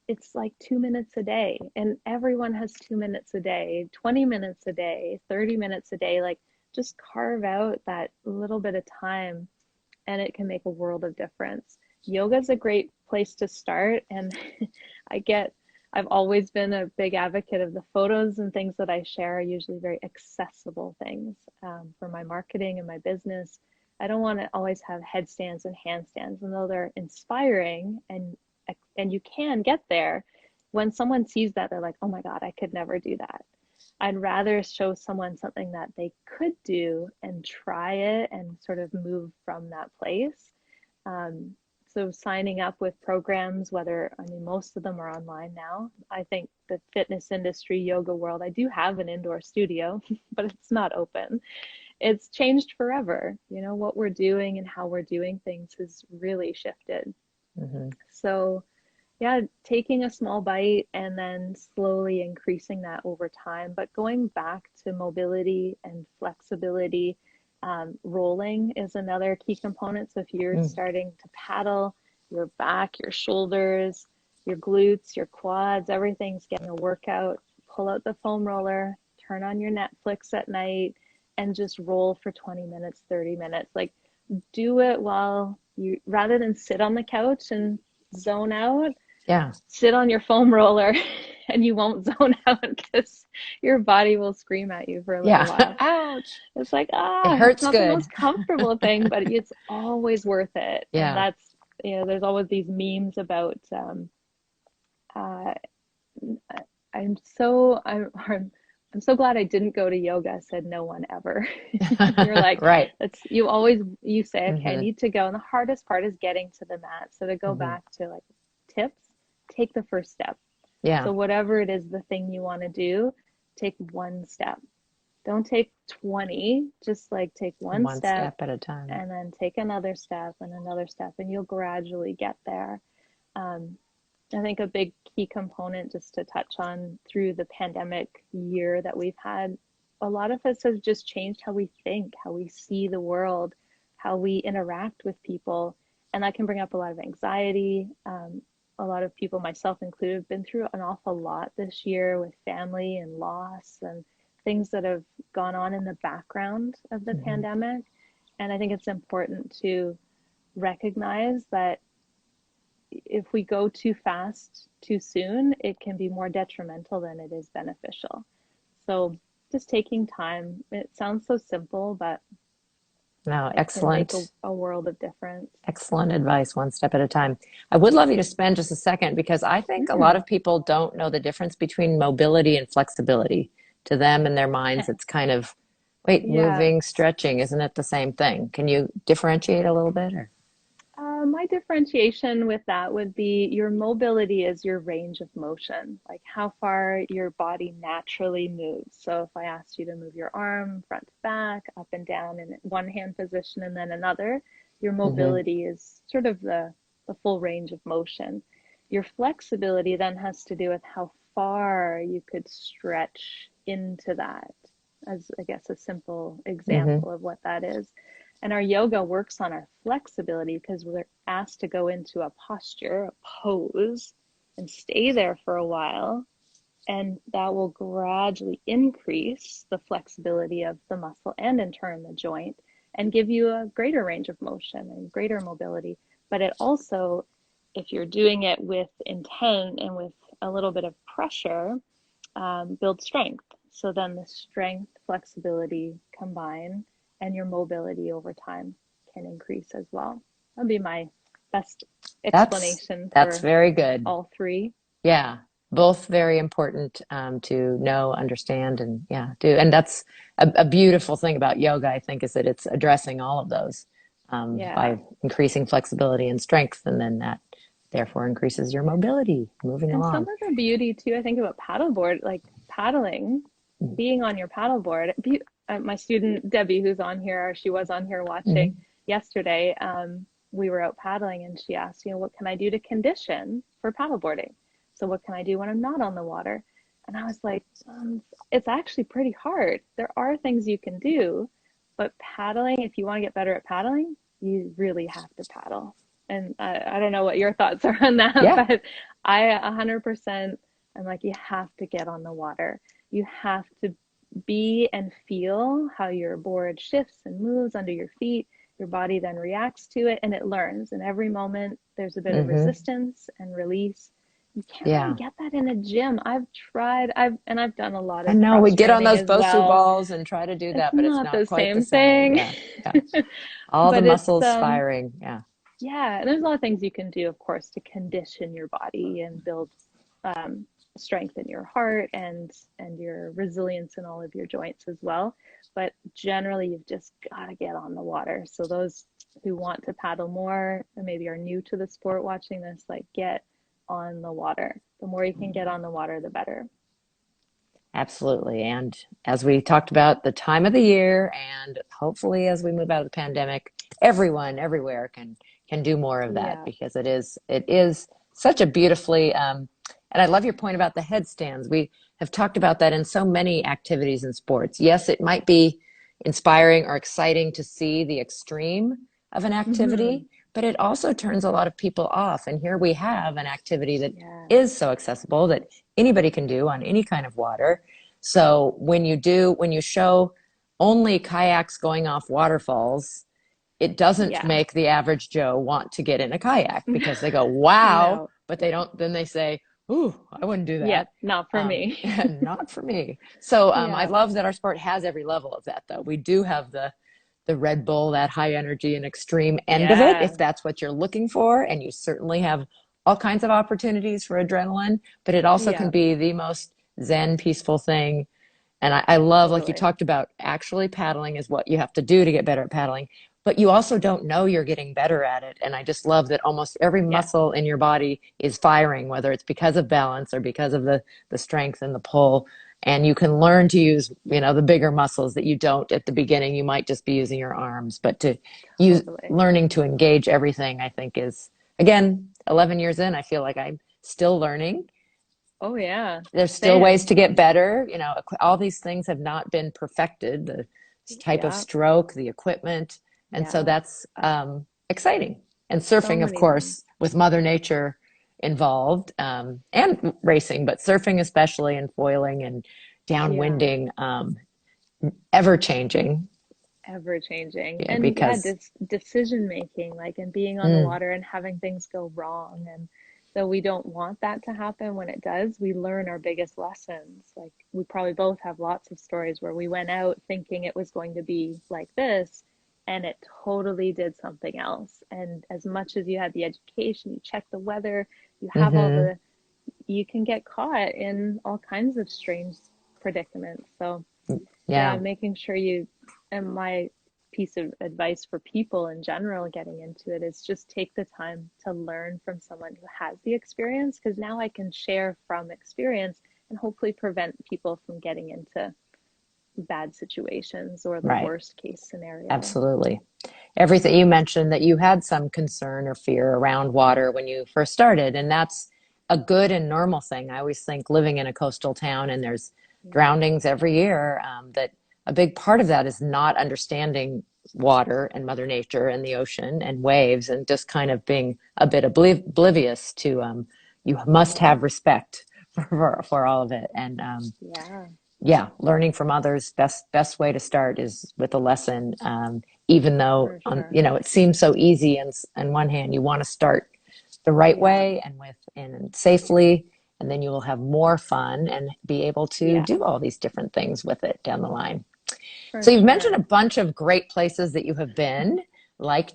it's like 2 minutes a day, and everyone has 2 minutes a day, 20 minutes a day, 30 minutes a day. Like, just carve out that little bit of time, and it can make a world of difference. Yoga is a great place to start. And I get, I've always been a big advocate of the photos and things that I share are usually very accessible things for my marketing and my business. I don't want to always have headstands and handstands, and though they're inspiring and and you can get there, when someone sees that, they're like, oh my God, I could never do that. I'd rather show someone something that they could do and try it and sort of move from that place. So signing up with programs, whether, I mean, most of them are online now. I think the fitness industry, yoga world, I do have an indoor studio, but it's not open. It's changed forever. You know, what we're doing and how we're doing things has really shifted. Mm-hmm. So yeah, taking a small bite and then slowly increasing that over time, but going back to mobility and flexibility. Rolling is another key component. So if you're starting to paddle, your back, your shoulders, your glutes, your quads, everything's getting a workout. Pull out the foam roller, turn on your Netflix at night, and just roll for 20 minutes, 30 minutes. Like, do it while you, rather than sit on the couch and zone out. Yeah. Sit on your foam roller and you won't zone out because your body will scream at you for a little while. Ouch. It's like, It it's hurts not good. the most comfortable thing, but it's always worth it. Yeah. And that's, there's always these memes about, I'm so glad I didn't go to yoga, said no one ever. You're like, right. You say, okay, I need to go. And the hardest part is getting to the mat. So to go back to like tips, take the first step. Yeah. So whatever it is, the thing you want to do, take one step. Don't take 20, just like take one step at a time. And then take another step and another step, and you'll gradually get there. I think a big key component, just to touch on, through the pandemic year that we've had, a lot of us have just changed how we think, how we see the world, how we interact with people. And that can bring up a lot of anxiety. A lot of people, myself included, have been through an awful lot this year with family and loss and things that have gone on in the background of the pandemic. And I think it's important to recognize that if we go too fast, too soon, it can be more detrimental than it is beneficial. So just taking time, it sounds so simple, but no, excellent. It can make a world of difference. Excellent advice, one step at a time. I would love you to spend just a second, because I think a lot of people don't know the difference between mobility and flexibility. To them, in their minds, it's kind of, moving, stretching, isn't it the same thing? Can you differentiate a little bit? Or? My differentiation with that would be your mobility is your range of motion, like how far your body naturally moves. So if I asked you to move your arm front to back, up and down in one hand position and then another, your mobility is sort of the full range of motion. Your flexibility then has to do with how far you could stretch into that, as I guess a simple example of what that is. And our yoga works on our flexibility because we're asked to go into a posture, a pose, and stay there for a while. And that will gradually increase the flexibility of the muscle and in turn the joint, and give you a greater range of motion and greater mobility. But it also, if you're doing it with intent and with a little bit of pressure, builds strength. So then the strength, flexibility combine, and your mobility over time can increase as well. That'd be my best explanation. That's very good. All three. Yeah, both very important to know, understand, and do. And that's a beautiful thing about yoga, I think, is that it's addressing all of those by increasing flexibility and strength, and then that therefore increases your mobility moving along. And some of the beauty too, I think, about paddleboard, like paddling, being on your paddleboard. My student Debbie, who's on here, or she was on here watching yesterday, we were out paddling, and she asked, what can I do to condition for paddleboarding? So what can I do when I'm not on the water? And I was like, it's actually pretty hard. There are things you can do, but paddling, if you want to get better at paddling, you really have to paddle. And I don't know what your thoughts are on that, but I 100%, I'm like, you have to get on the water. You have to be and feel how your board shifts and moves under your feet. Your body then reacts to it, and it learns. And every moment there's a bit of resistance and release. You can't really get that in a gym. I've tried, I've done a lot of. I know we get on those Bosu balls and try to do that, but it's not the quite same the same thing. All the muscles firing. Yeah, and there's a lot of things you can do, of course, to condition your body and build um, strength in your heart and your resilience in all of your joints as well. But generally, you've just got to get on the water. So those who want to paddle more and maybe are new to the sport watching this, like get on the water. The more you can get on the water, the better. Absolutely. And as we talked about, the time of the year, and hopefully as we move out of the pandemic, everyone everywhere can do more of that, Yeah, because it is such a beautifully and I love your point about the headstands. We have talked about that in so many activities and sports. Yes, it might be inspiring or exciting to see the extreme of an hmm, activity, but it also turns a lot of people off. And here we have an activity that yeah, is so accessible that anybody can do on any kind of water. So when you show only kayaks going off waterfalls, it doesn't yeah. make the average Joe want to get in a kayak, because they go, wow, No, but they don't, then they say, ooh, I wouldn't do yeah, that. not for me. Not for me. So I Yeah, love that our sport has every level of that, though. We do have the Red Bull, that high energy and extreme end of it, yeah, if that's what you're looking for. And you certainly have all kinds of opportunities for adrenaline, but it also can yeah, be the most zen, peaceful thing. And I love, like you totally. talked about, actually paddling is what you have to do to get better at paddling, but you also don't know you're getting better at it. And I just love that almost every Yeah, muscle in your body is firing, whether it's because of balance or because of the strength and the pull. And you can learn to use, the bigger muscles that you don't at the beginning. You might just be using your arms, but to use totally. learning to engage everything, I think is, again, 11 years in, I feel like I'm still learning. Oh yeah, There's still ways same. to get better. All these things have not been perfected, the type of Yeah, stroke, the equipment. And so yeah. that's exciting. And So surfing, of many things. course, with Mother Nature involved, and racing, but surfing especially, and foiling and Yeah, downwinding, ever changing. ever changing. Yeah, And yeah, because decision making, like, and being on the mm, water and having things go wrong. And though we don't want that to happen, when it does, we learn our biggest lessons. Like, we probably both have lots of stories where we went out thinking it was going to be like this, and it totally did something else. And as much as you had the education, you check the weather, you have all hmm you can get caught in all kinds of strange predicaments. So yeah, yeah, making sure you, and my piece of advice for people in general getting into it is just take the time to learn from someone who has the experience, because now I can share from experience and hopefully prevent people from getting into bad situations or the right. worst case scenario. Absolutely. Everything you mentioned, that you had some concern or fear around water when you first started, and that's a good and normal thing. I always think, living in a coastal town and there's Yeah. drownings every year, that a big part of that is not understanding water and Mother Nature and the ocean and waves, and just kind of being a bit oblivious to, you must Yeah. have respect for all of it. And Yeah. yeah, learning from others, best way to start is with a lesson. Even though, For sure. it seems so easy, and on one hand you want to start the right Yeah. way and safely, and then you will have more fun and be able to Yeah. do all these different things with it down the line. For So you've mentioned a sure. bunch of great places that you have been, like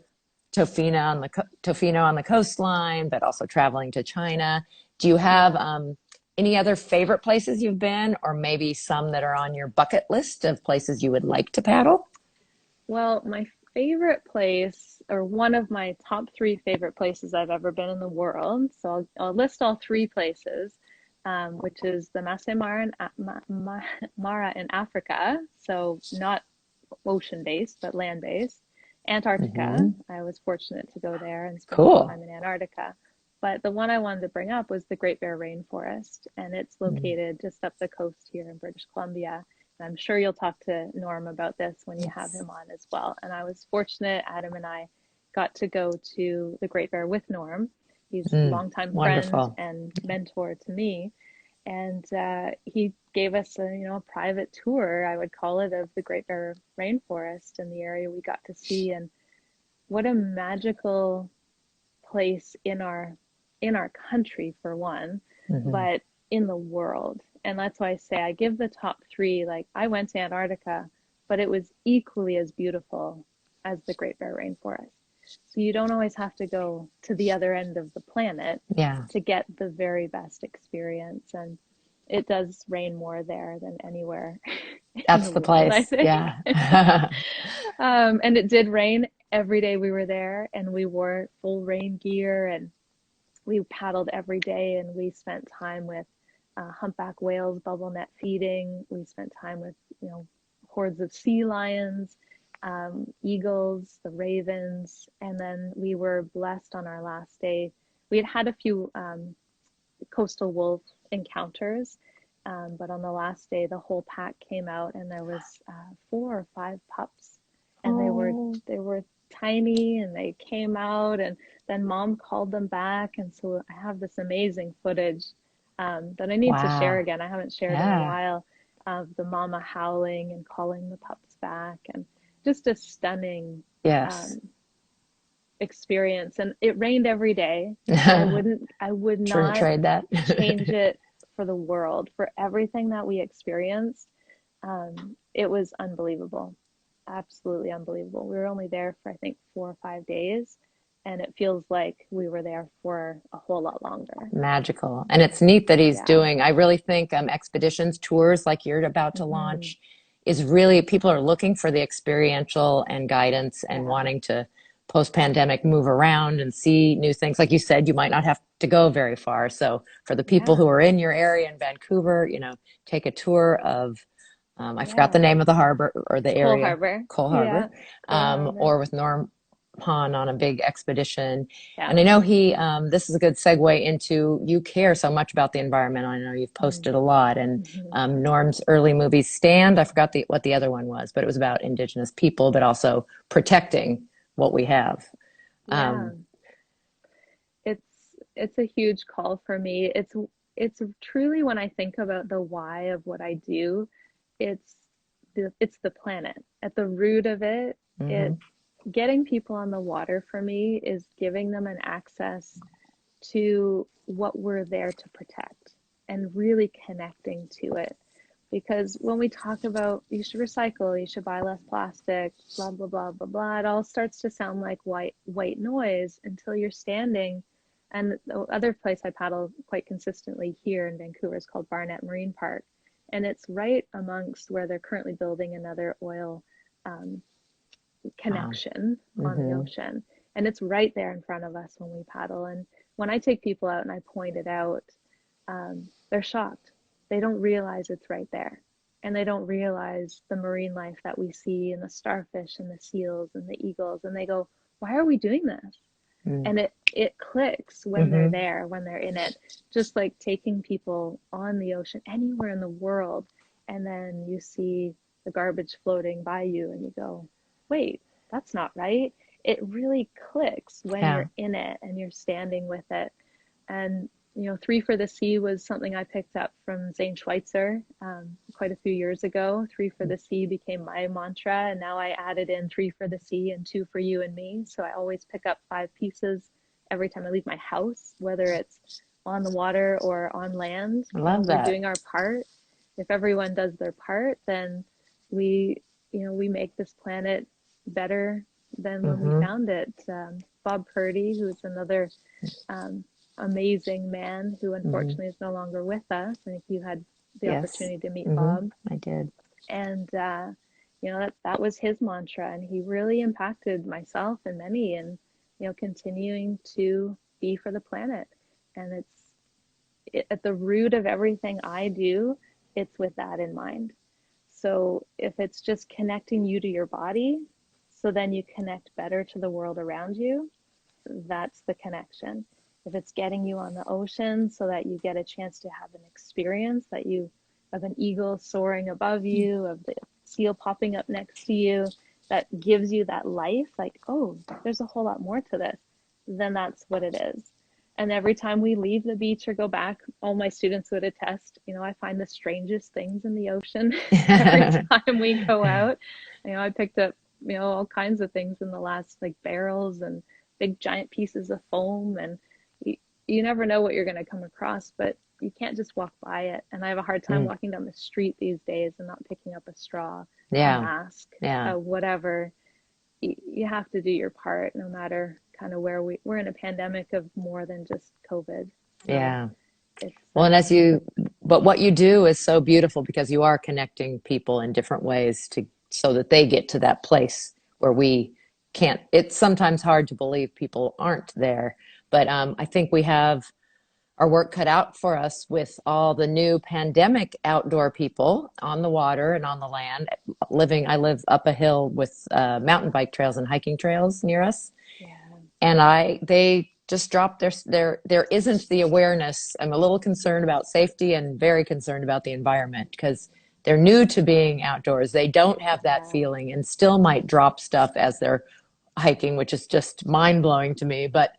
Tofino on the coastline, but also traveling to China. Do you have Yeah. any other favorite places you've been, or maybe some that are on your bucket list of places you would like to paddle? Well, my favorite place, or one of my top three favorite places I've ever been in the world, so I'll list all three places, which is the Masai Mara Mara in Africa, so not ocean-based, but land-based. Antarctica, Hmm. I was fortunate to go there and spend some Cool. time in Antarctica. But the one I wanted to bring up was the Great Bear Rainforest, and it's Mm, located just up the coast here in British Columbia. And I'm sure you'll talk to Norm about this when you have yes. him on as well. And I was fortunate, Adam and I got to go to the Great Bear with Norm. He's a longtime friend Wonderful. and mentor to me, and he gave us a private tour, I would call it, of the Great Bear Rainforest and the area we got to see. And what a magical place in our country, for one, Hmm. but in the world. And that's why I say I give the top three. Like, I went to Antarctica, but it was equally as beautiful as the Great Bear Rainforest. So you don't always have to go to the other end of the planet Yeah. to get the very best experience. And it does rain more there than anywhere in That's the the world, I place. think. Yeah. And it did rain every day we were there, and we wore full rain gear, and we paddled every day, and we spent time with humpback whales bubble net feeding. We spent time with, hordes of sea lions, eagles, the ravens, and then we were blessed on our last day. We had had a few coastal wolf encounters, but on the last day, the whole pack came out, and there was 4 or 5 pups, and Oh, they were tiny, and they came out, and then mom called them back, and so I have this amazing footage that I need to share wow. again. I haven't shared in a Yeah. while, of the mama howling and calling the pups back, and just a stunning Yes. um, experience. And it rained every day, but I would Shouldn't not trade that. change it for the world, for everything that we experienced. It was unbelievable, absolutely unbelievable. We were only there for, I think, 4 or 5 days, and it feels like we were there for a whole lot longer. Magical. And it's neat that he's Yeah. doing, I really think expeditions, tours like you're about to Hmm. launch is really, people are looking for the experiential and guidance and Yeah. wanting to post-pandemic move around and see new things. Like you said, you might not have to go very far. So for the people Yeah. who are in your area in Vancouver, take a tour of, I forgot the Yeah. name of the harbor or the Cole area, Harbor. Cole Yeah. Harbor, Cole Harbor. or with Norm Hahn on a big expedition. Yeah. And I know this is a good segue into, you care so much about the environment. I know you've posted a lot. And Mm-hmm. Norm's early movie Stand, I forgot what the other one was, but it was about Indigenous people, but also protecting what we have. Yeah. Um, It's a huge call for me. It's truly, when I think about the why of what I do, it's it's the planet. At the root of it, mhm. it's getting people on the water. For me, is giving them an access to what we're there to protect, and really connecting to it. Because when we talk about you should recycle, you should buy less plastic, blah blah blah blah blah, it all starts to sound like white noise until you're standing. And the other place I paddle quite consistently here in Vancouver is called Barnett Marine Park, and it's right amongst where they're currently building another oil um, Wow. connection on the Hmm. ocean. And it's right there in front of us when we paddle. And when I take people out and I point it out, they're shocked. They don't realize it's right there. And they don't realize the marine life that we see, and the starfish and the seals and the eagles. And they go, why are we doing this? And it clicks when they're Mm-hmm. there, when they're in it. Just like taking people on the ocean anywhere in the world, and then you see the garbage floating by you and you go, wait, that's not right. It really clicks when Yeah. you're in it and you're standing with it. And Three for the Sea was something I picked up from Zane Schweitzer quite a few years ago. Three for the Sea became my mantra, and now I added in three for the sea and two for you and me. So I always pick up 5 pieces every time I leave my house, whether it's on the water or on land. I love We're that. doing our part. If everyone does their part, then we, we make this planet better than when we Hmm. found it. Bob Purdy, who is another um, amazing man who Hmm. unfortunately is no longer with us. I think you had the Yes. opportunity to meet Hmm. Bob, I did. and that was his mantra, and he really impacted myself and many, and continuing to be for the planet. And at the root of everything I do. It's with that in mind. So if it's just connecting you to your body, so then you connect better to the world around you, that's the connection. If it's getting you on the ocean so that you get a chance to have an experience that you of an eagle soaring above you, of the seal popping up next to you, that gives you that life, like, oh, there's a whole lot more to this, then that's what it is. And every time we leave the beach or go back, all my students would attest, I find the strangest things in the ocean every time we go out. I picked up, all kinds of things in the last, like barrels and big giant pieces of foam, and you never know what you're going to come across, but you can't just walk by it. And I have a hard time Mm. walking down the street these days and not picking up a straw, a Yeah. mask, Yeah. whatever. you have to do your part, no matter kind of where we're in a pandemic of more than just COVID. So Yeah. it's Well, but what you do is so beautiful because you are connecting people in different ways so that they get to that place where we can't. It's sometimes hard to believe people aren't there, but I think we have our work cut out for us with all the new pandemic outdoor people on the water and on the land. I live up a hill with mountain bike trails and hiking trails near us, yeah, and they just dropped there isn't the awareness. I'm a little concerned about safety and very concerned about the environment because they're new to being outdoors. They don't have that yeah, feeling and still might drop stuff as they're hiking, which is just mind blowing to me. But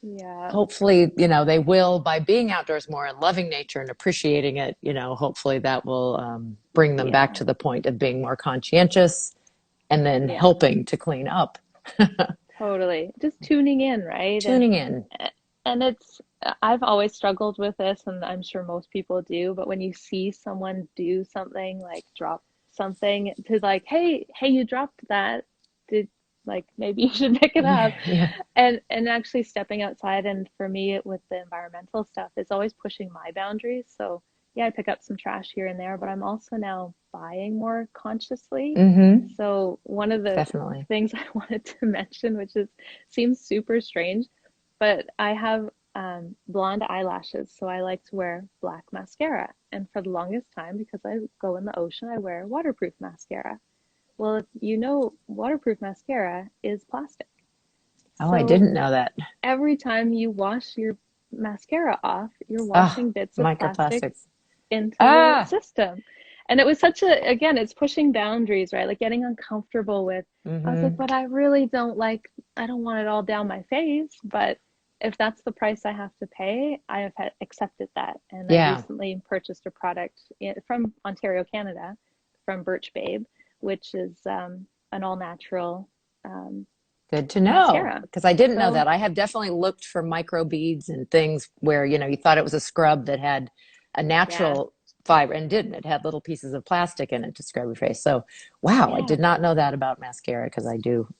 yeah, hopefully, they will, by being outdoors more and loving nature and appreciating it, hopefully that will bring them back yeah, to the point of being more conscientious and then yeah. helping to clean up. Totally. Just tuning in, right? Tuning in. And I've always struggled with this, and I'm sure most people do, but when you see someone do something, like drop something, to like, hey, you dropped that. Did like maybe you should pick it up. Yeah, yeah. And actually stepping outside, and for me with the environmental stuff, it's always pushing my boundaries. So yeah, I pick up some trash here and there, but I'm also now buying more consciously. Mm-hmm. So one of the Definitely. things I wanted to mention, which is seems super strange, but I have blonde eyelashes, so I like to wear black mascara. And for the longest time, because I go in the ocean, I wear waterproof mascara. Well, if you know, waterproof mascara is plastic. Oh, I So didn't know that. every time you wash your mascara off, you're Ah, washing bits of plastics microplastics. into the Ah. system. And it was again, it's pushing boundaries, right? Like getting uncomfortable with, I was like, Mm-hmm. but I don't want it all down my face. But if that's the price I have to pay, I have accepted that. And I Yeah. recently purchased a product from Ontario, Canada, from Birch Babe, which is an all natural um, Good to know mascara. because I didn't know So that. I have definitely looked for micro beads and things where, you thought it was a scrub that had a yeah, natural fiber and didn't. It had little pieces of plastic in it to scrub your face. So, wow, I yeah. did not know that about mascara because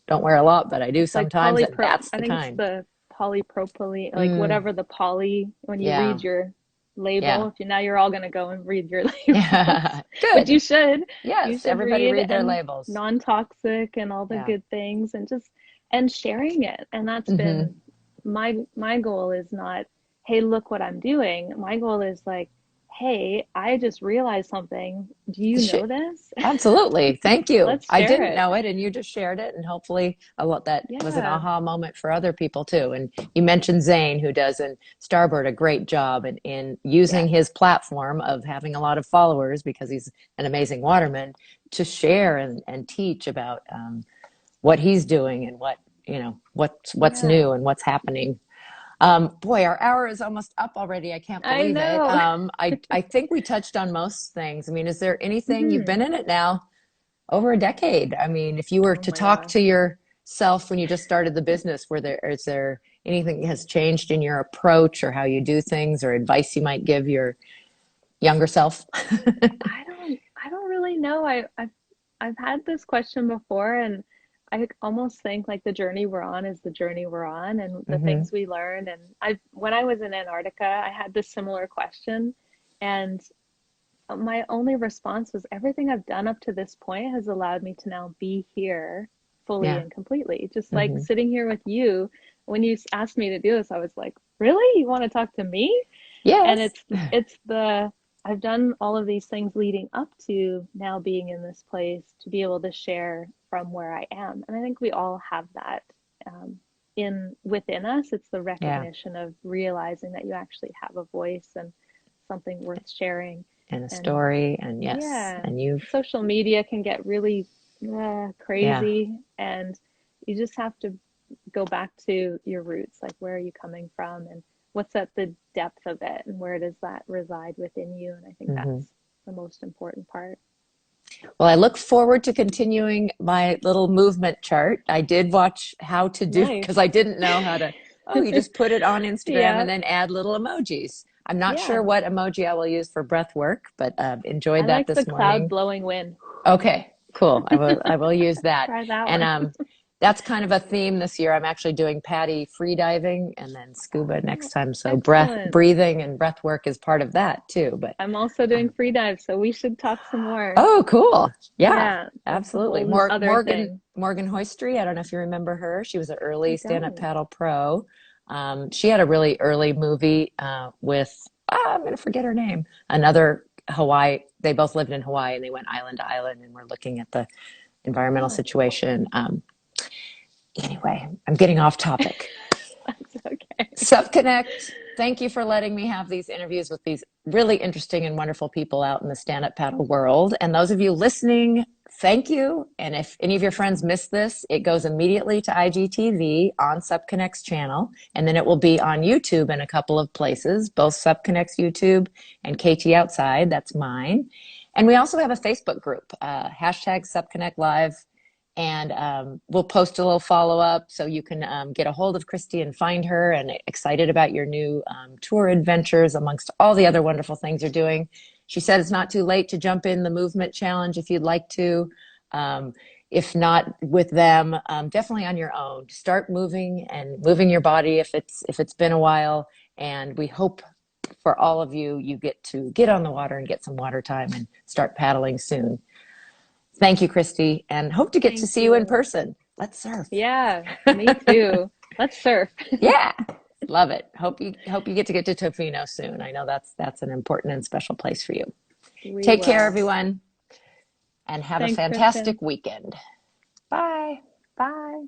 don't wear a lot, but I do It's like sometimes, and that's I the think it's kind. the polypropylene, like Mm, whatever the poly, when you yeah. read your label, Yeah. if you now you're all going to go and read your labels, Yeah. which Good. you should. You Yes. should Everybody read, read their and labels. non-toxic and all the Yeah. good things, and just and sharing it. And that's Hmm. been my goal is not, hey, look what I'm doing. My goal is like, hey, I just realized something. Do you know this? Absolutely. Thank you. Let's I share didn't it. know it and you just shared it and hopefully a lot that was an Yeah. aha moment for other people too. And you mentioned Zane who does in Starboard a great job in using Yes. his platform of having a lot of followers because he's an amazing waterman to share and teach about what he's doing and what's Yeah. new and what's happening. Boy, our hour is almost up already. I can't I believe it. know. I think we touched on most things. I mean, is there anything you've Hmm. been in it now over a decade? I mean, if you were Oh to my talk gosh. to yourself when you just started the business, is there anything that has changed in your approach or how you do things or advice you might give your younger self? I don't really know. I've had this question before, and I almost think like the journey we're on is the journey we're on, and the Hmm. things we learn. And I when I was in Antarctica, I had this similar question, and my only response was everything I've done up to this point has allowed me to now be here fully Yeah. and completely. Just like Hmm. sitting here with you, when you asked me to do this, I was like, really? You want to talk to me? And Yes. it's the I've done all of these things leading up to now being in this place to be able to share from where I am. And I think we all have that in within us. It's the Yeah. recognition of realizing that you actually have a voice and something worth sharing. And a And story. And yes. yeah, And you've, social media can get really yeah. crazy, and you just have to go back to your roots, like where are you coming from and what's at the depth of it and where does that reside within you? And I think Hmm. that's the most important part. Well, I look forward to continuing my little movement chart. I did watch how to do Nice. because I didn't know how to. Oh, you just put it on Instagram Yeah. and then add little emojis. I'm not sure Yeah. what emoji I will use for breath work, but I enjoyed that like the this cloud morning. blowing wind. Okay, cool. I will use that. Try that And one. That's kind of a theme this year. I'm actually doing PADI free diving and then scuba next time. So Excellent. breathing and breath work is part of that too. But I'm also doing free dive, so we should talk some more. oh, cool. Yeah, Yeah, that's a absolutely. whole other thing. Morgan Hoistry. I don't know if you remember her. She was an I early stand-up don't. paddle pro. She had a really early movie with I'm going to forget her name. Another Hawaii. They both lived in Hawaii and they went island to island and were looking at the environmental Oh, situation. Anyway, I'm getting off topic. that's okay. SupConnect, thank you for letting me have these interviews with these really interesting and wonderful people out in the stand-up paddle world. And those of you listening, thank you. And if any of your friends missed this, it goes immediately to IGTV on SupConnect's channel. And then it will be on YouTube in a couple of places, both SupConnect's YouTube and KT Outside. That's mine. And we also have a Facebook group, hashtag SupConnect Live. And we'll post a little follow-up so you can get a hold of Kristy and find her, and excited about your new tour adventures amongst all the other wonderful things you're doing. She said it's not too late to jump in the movement challenge if you'd like to. If not with them, definitely on your own. Start moving and moving your body if it's been a while. And we hope for all of you, you get to get on the water and get some water time and start paddling soon. Thank you, Kristy, and hope to get to Thank see you in you. person. Let's surf. Yeah, me too. Let's surf. Yeah, love it. Hope you get to Tofino soon. I know that's an important and special place for you. We Take care, will. everyone, and have a Thanks, Kristen. fantastic weekend. Bye. Bye.